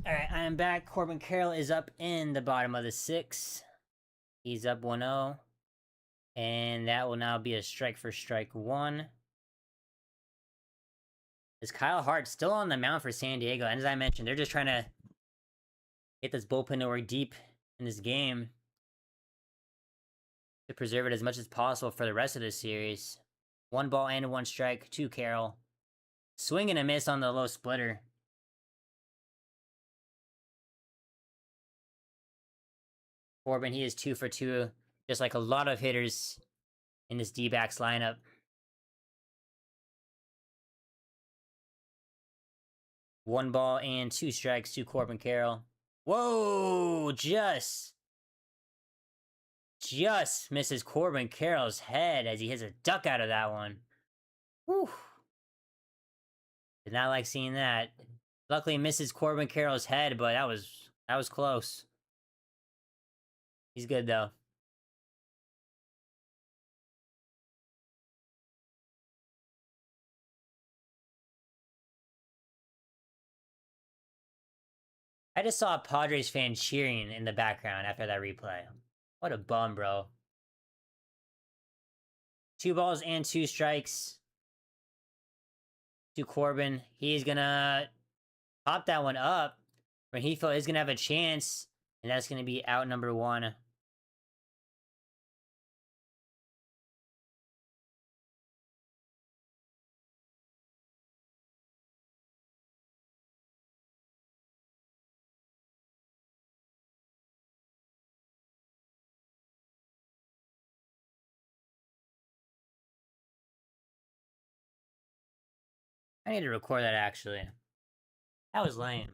Alright, I am back. Corbin Carroll is up in the bottom of the 6. He's up 1-0. And that will now be a strike for strike 1. Is Kyle Hart still on the mound for San Diego? And as I mentioned, they're just trying to get this bullpen to work deep in this game to preserve it as much as possible for the rest of the series. 1 ball and 1 strike to Carroll. Swing and a miss on the low splitter. Corbin, he is 2 for 2, just like a lot of hitters in this D-backs lineup. One ball and 2 strikes to Corbin Carroll. Whoa! Just misses Corbin Carroll's head as he hits a duck out of that one. Whew. Did not like seeing that. Luckily misses Corbin Carroll's head, but that was close. He's good though. I just saw a Padres fan cheering in the background after that replay. What a bum, bro. 2 balls and 2 strikes to Corbin. He's gonna pop that one up when he feels he's gonna have a chance, and that's gonna be out number 1. I need to record that actually. That was lame.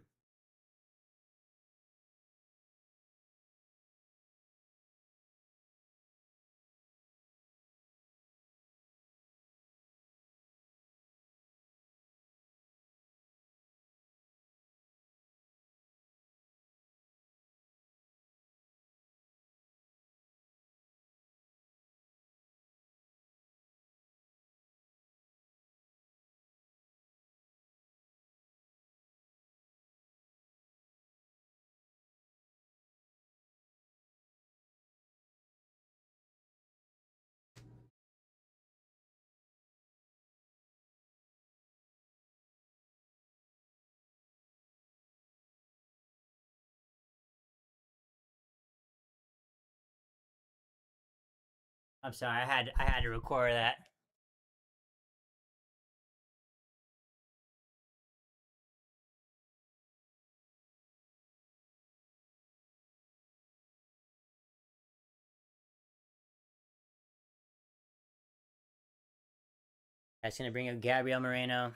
I'm sorry, I had to record that. That's gonna bring up Gabriel Moreno.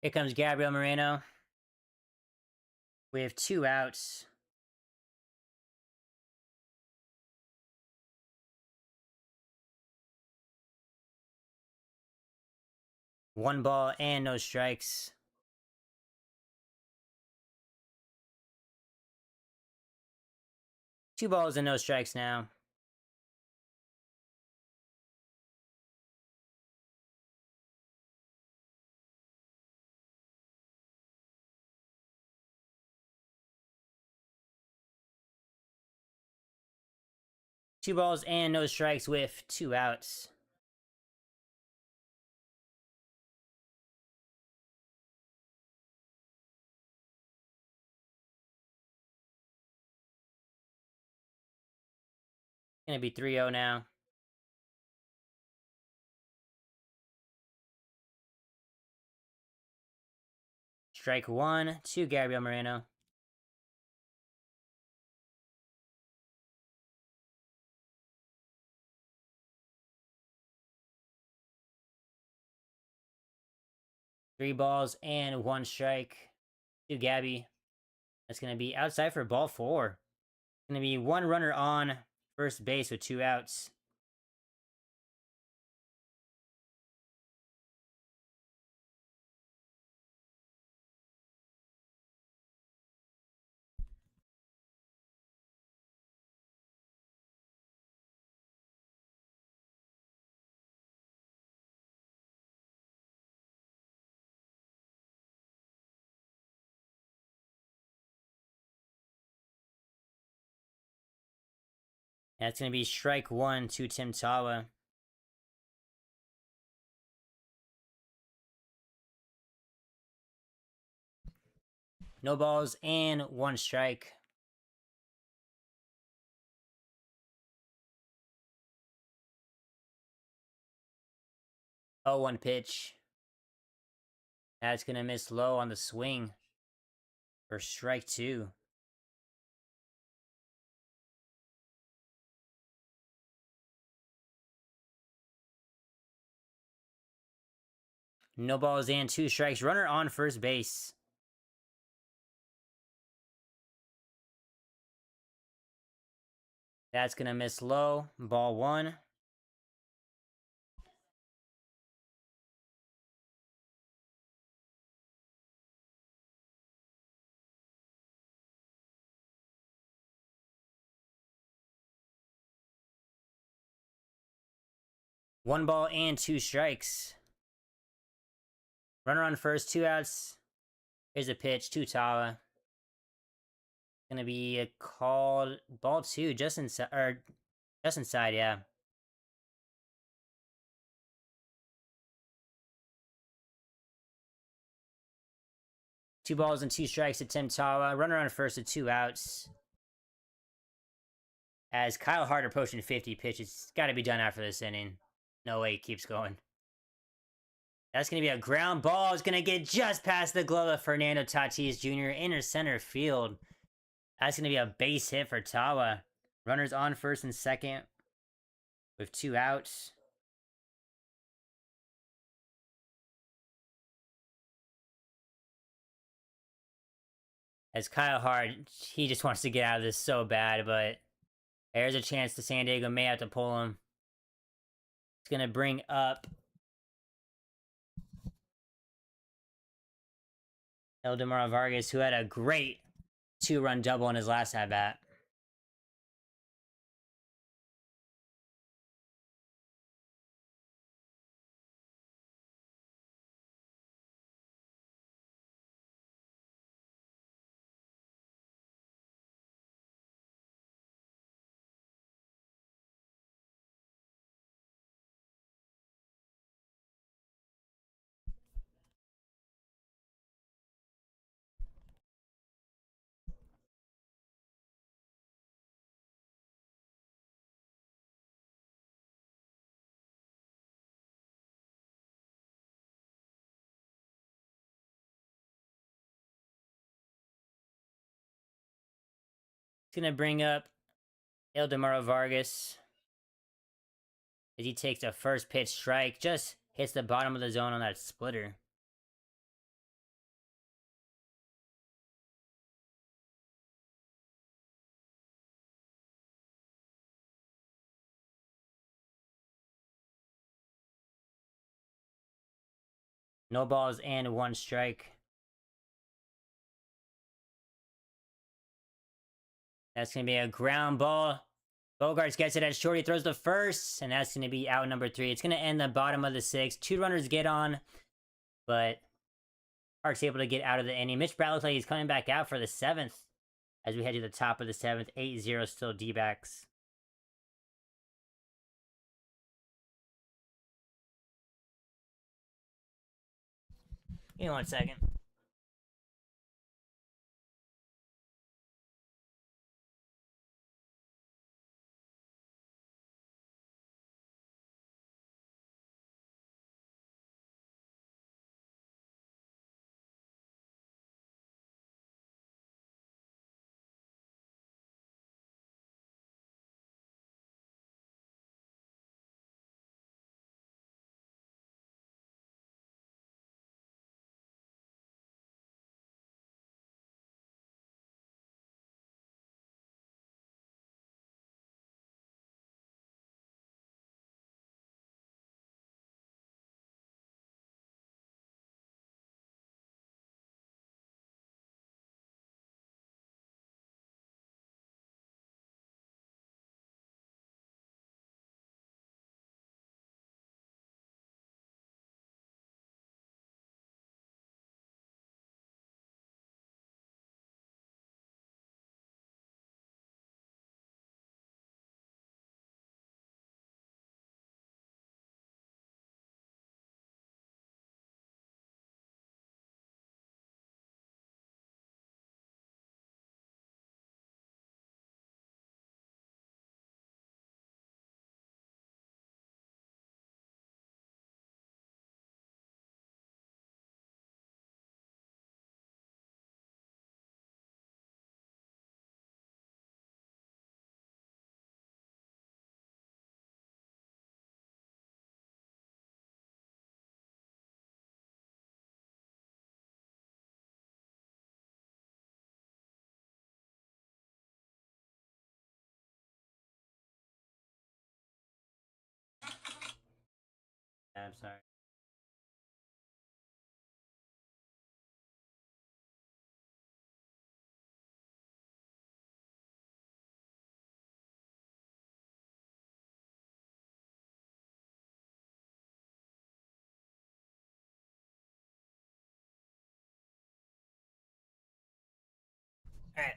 Here comes Gabriel Moreno. We have 2 outs. One ball and no strikes. Two balls and no strikes now. Two balls and no strikes with 2 outs. Gonna be 3-0 now. Strike 1 to Gabriel Moreno. Three balls and 1 strike to Gabby. That's gonna be outside for ball 4. Gonna be 1 runner on first base with 2 outs. That's going to be strike one to Tim Tawa. No balls and one strike. Oh, one pitch. That's going to miss low on the swing for strike two. No balls and two strikes. Runner on first base. That's going to miss low. Ball one. One ball and two strikes. Runner on first, two outs. Here's a pitch to Tawa. Gonna be a called ball two, just inside, yeah. Two balls and two strikes to Tim Tawa. Runner on first with two outs. As Kyle Hart approaching 50 pitches, got to be done after this inning. No way, he keeps going. That's going to be a ground ball. It's going to get just past the glove of Fernando Tatis Jr. Inner center field. That's going to be a base hit for Tawa. Runners on first and second with two outs. As Kyle Hart, he just wants to get out of this so bad, but there's a chance the San Diego may have to pull him. It's going to bring up Eldemar Vargas, who had a great two-run double in his last at-bat. It's going to bring up Eldemar Vargas as he takes a first pitch strike. Just hits the bottom of the zone on that splitter. No balls and one strike. That's going to be a ground ball. Bogarts gets it as shorty, throws the first, and that's going to be out number three. It's going to end the bottom of the sixth. Two runners get on, but Park's able to get out of the inning. Mitch Brown looks like he's coming back out for the seventh as we head to the top of the seventh. 8-0 still D-backs. Give me 1 second. I'm sorry. All right.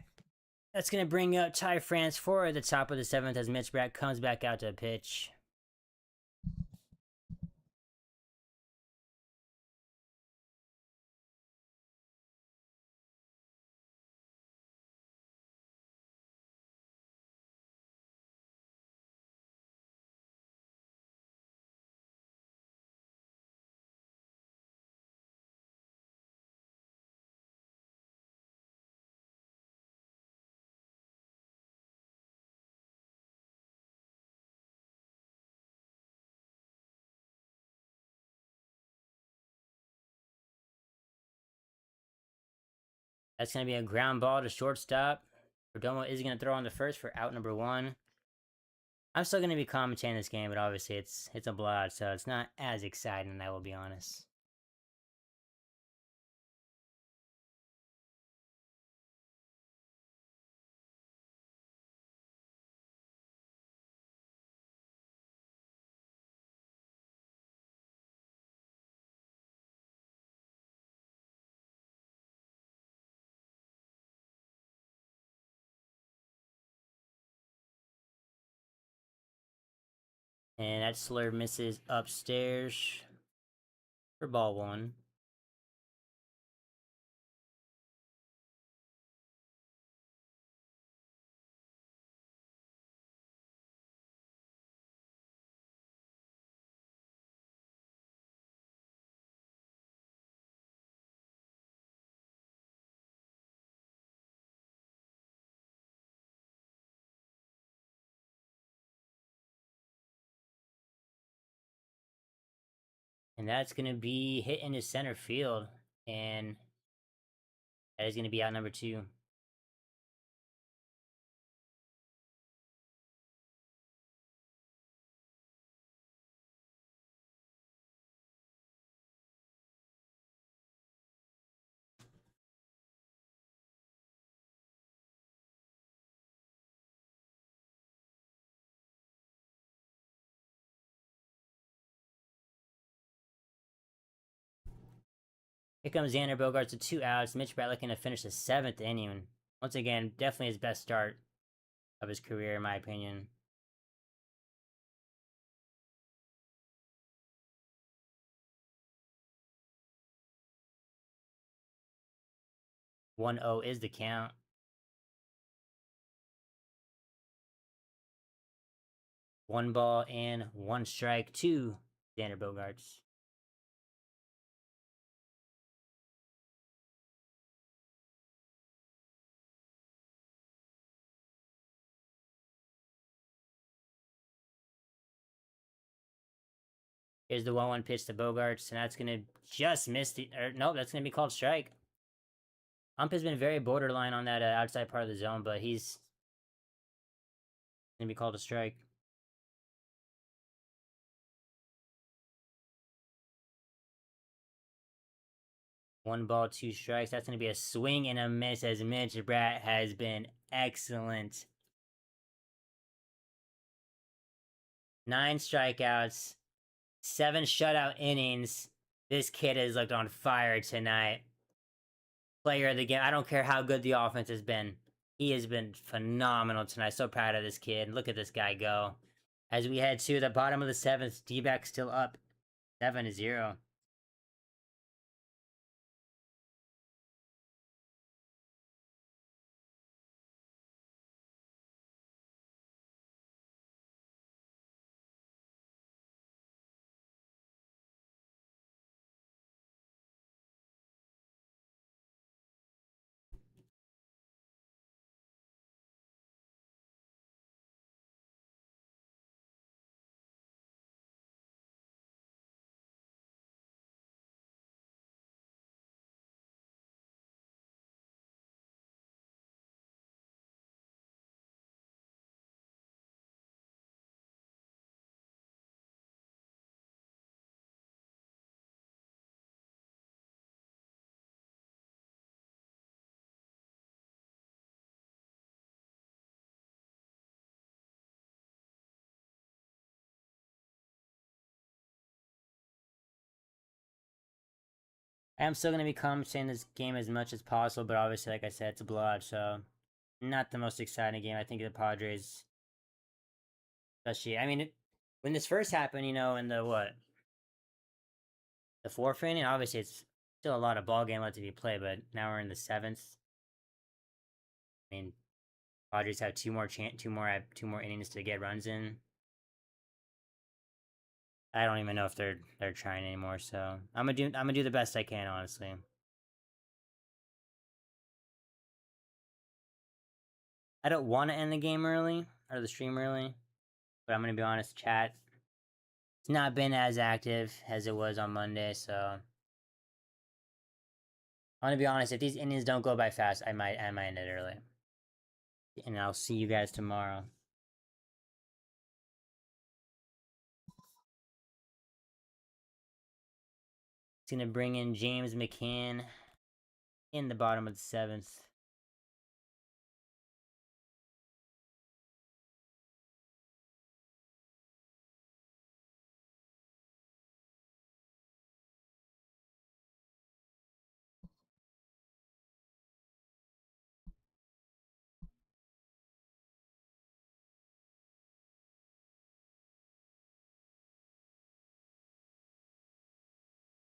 That's going to bring up Ty France for the top of the seventh as Mitch Bratt comes back out to pitch. That's going to be a ground ball to shortstop. Perdomo is going to throw on the first for out number one. I'm still going to be commentating this game, but obviously it's a blowout, so it's not as exciting, I will be honest. And that slur misses upstairs for ball one. And that's going to be hit into center field. And that is going to be out number two. Here comes Xander Bogaerts with 2 outs. Mitch Bratt looking to finish the 7th inning. Once again, definitely his best start of his career, in my opinion. One 0 is the count. 1 ball and 1 strike to Xander Bogaerts. Here's the 1-1 pitch to Bogaerts, and that's going to just miss the... nope, that's going to be called strike. Ump has been very borderline on that outside part of the zone, but he's going to be called a strike. One ball, 2 strikes. That's going to be a swing and a miss as Mitch Bratt has been excellent. 9 strikeouts, 7 shutout innings. This kid has looked on fire tonight. Player of the game. I don't care how good the offense has been. He has been phenomenal tonight. So proud of this kid. Look at this guy go. As we head to the bottom of the 7th, D-backs still up 7-0. I'm still going to be commentating this game as much as possible, but obviously, like I said, it's a blowout, so not the most exciting game. I think the Padres, especially, I mean, when this first happened, in the what? The fourth inning, obviously, it's still a lot of ball game left to be played, but now we're in the seventh. I mean, Padres have two more innings to get runs in. I don't even know if they're trying anymore, so I'm gonna do the best I can, honestly. I don't want to end the game early or the stream early, but I'm gonna be honest, chat. It's not been as active as it was on Monday, so I'm gonna be honest. If these innings don't go by fast, I might end it early, and I'll see you guys tomorrow. It's gonna bring in James McCann in the bottom of the seventh.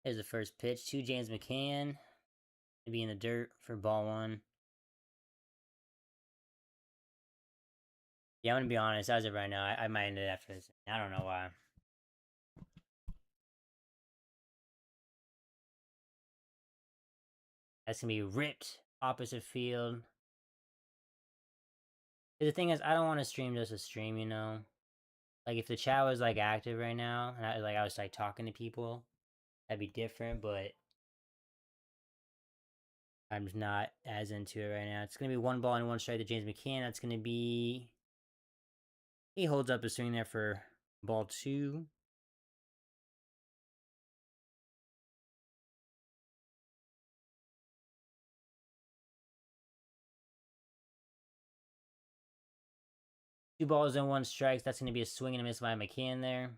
Here's the first pitch to James McCann. To be in the dirt for ball one. Yeah, I'm gonna be honest. As of right now, I might end it after this. I don't know why. That's gonna be ripped opposite field. The thing is, I don't want to stream just a stream. Like if the chat was like active right now, and I was like talking to people, that'd be different. But I'm just not as into it right now. It's gonna be 1-1 strike to James McCann. That's gonna be. He holds up his swing there for ball two. Two balls and one strike. That's gonna be a swing and a miss by McCann there.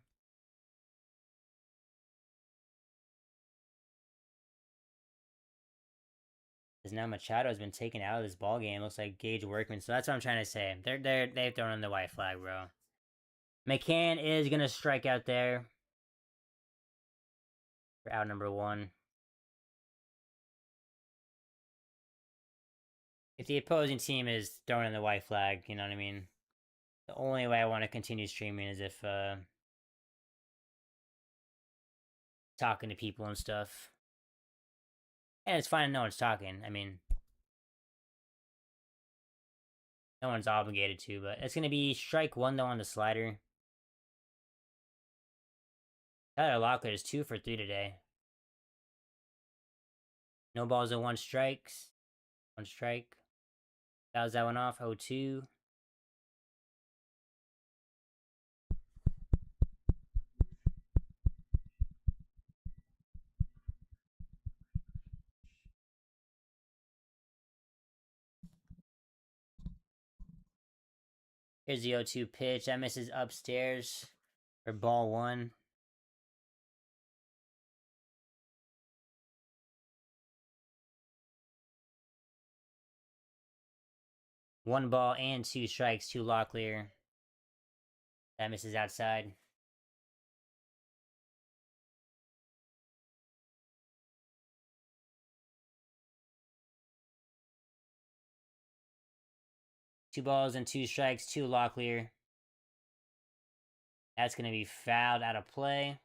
Because now Machado has been taken out of this ball game. Looks like Gage Workman. So that's what I'm trying to say. They've thrown in the white flag, bro. McCann is gonna strike out there for out number one. If the opposing team is throwing in the white flag, you know what I mean? The only way I want to continue streaming is if talking to people and stuff. And it's fine no one's talking. I mean, no one's obligated to, but it's gonna be strike one though on the slider. Tyler Lockett is 2 for 3 today. No balls and one strikes. One strike. Fouls that one off. 0-2. Here's the 0-2 pitch. That misses upstairs for ball one. One ball and two strikes to Locklear. That misses outside. Two balls and two strikes to Locklear. That's going to be fouled out of play.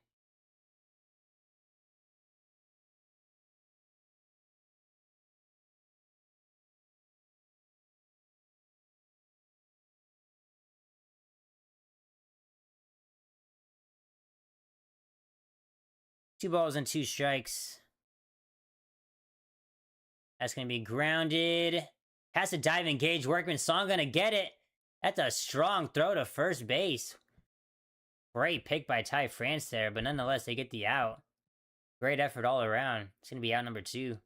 Two balls and two strikes. That's going to be grounded. Has to dive, engage Workman. Song going to get it. That's a strong throw to first base. Great pick by Ty France there, but nonetheless, they get the out. Great effort all around. It's going to be out number two.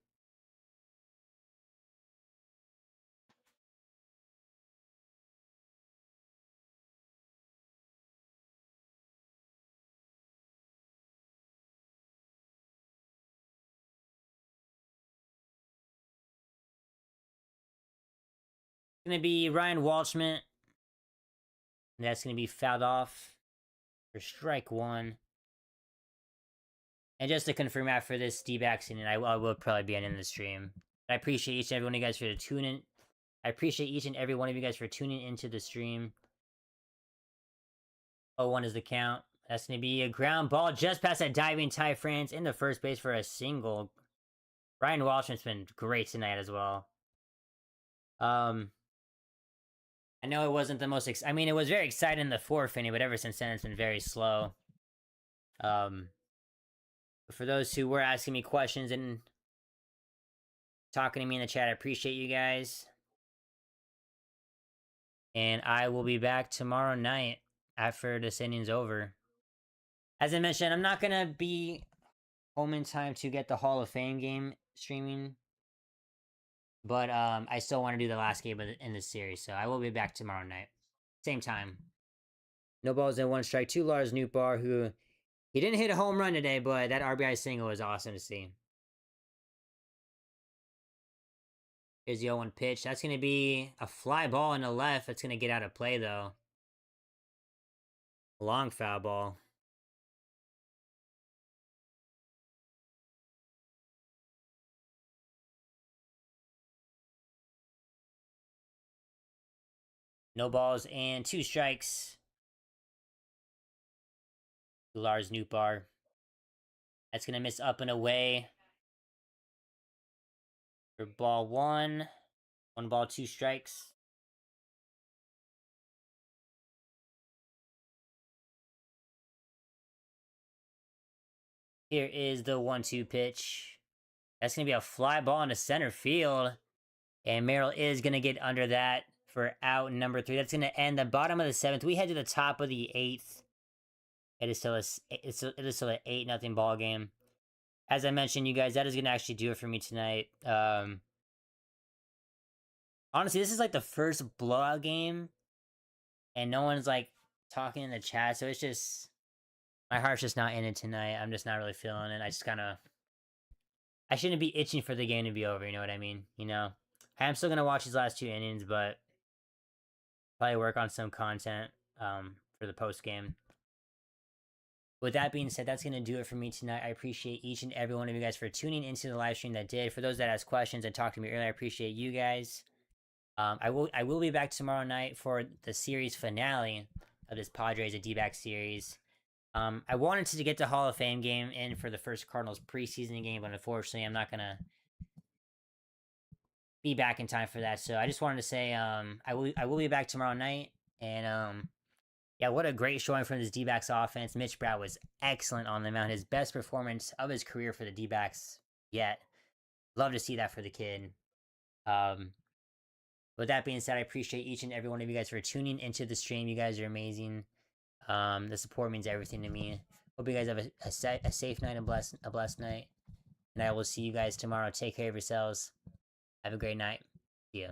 Gonna be Ryan Walshman. That's gonna be fouled off for strike one. And just to confirm after this D-backs inning, I will probably be ending the stream. I appreciate each and every one of you guys for tuning. I appreciate each and every one of you guys for tuning into the stream. 0-1 is the count. That's going to be a ground ball just past that diving Ty France in the first base for a single. Ryan Walshman's been great tonight as well. I know it wasn't the most... I mean, it was very exciting in the fourth inning, but ever since then, it's been very slow. For those who were asking me questions and talking to me in the chat, I appreciate you guys. And I will be back tomorrow night after this inning's over. As I mentioned, I'm not going to be home in time to get the Hall of Fame game streaming. But I still want to do the last game in this series, so I will be back tomorrow night. Same time. No balls in one strike. 2 Lars Nootbaar, who... He didn't hit a home run today, but that RBI single was awesome to see. Here's the 0-1 pitch. That's going to be a fly ball in the left. That's going to get out of play, though. Long foul ball. No balls and 2 strikes. Lars Nootbaar. That's going to miss up and away. For ball 1. 1 ball, 2 strikes. Here is the 1-2 pitch. That's going to be a fly ball into center field. And Merrill is going to get under that for out number 3. That's going to end the bottom of the 7th. We head to the top of the 8th. It is still an 8-0 ball game. As I mentioned, you guys, that is going to actually do it for me tonight. Honestly, this is like the first blowout game. And no one's like talking in the chat. So it's just... My heart's just not in it tonight. I'm just not really feeling it. I just kind of... I shouldn't be itching for the game to be over, you know what I mean? You know? I am still going to watch these last 2 innings, but... Probably work on some content for the post-game. With that being said, that's going to do it for me tonight. I appreciate each and every one of you guys for tuning into the live stream that did. For those that asked questions and talked to me earlier, I appreciate you guys. I will be back tomorrow night for the series finale of this Padres and D-backs series. I wanted to get the Hall of Fame game in for the first Cardinals preseason game, but unfortunately, I'm not going to be back in time for that. So I just wanted to say I will be back tomorrow night. And yeah, what a great showing from this D-backs offense. Mitch Brown was excellent on the mound. His best performance of his career for the D-backs yet. Love to see that for the kid. With that being said, I appreciate each and every one of you guys for tuning into the stream. You guys are amazing. The support means everything to me. Hope you guys have a safe night and a blessed night. And I will see you guys tomorrow. Take care of yourselves. Have a great night. See ya.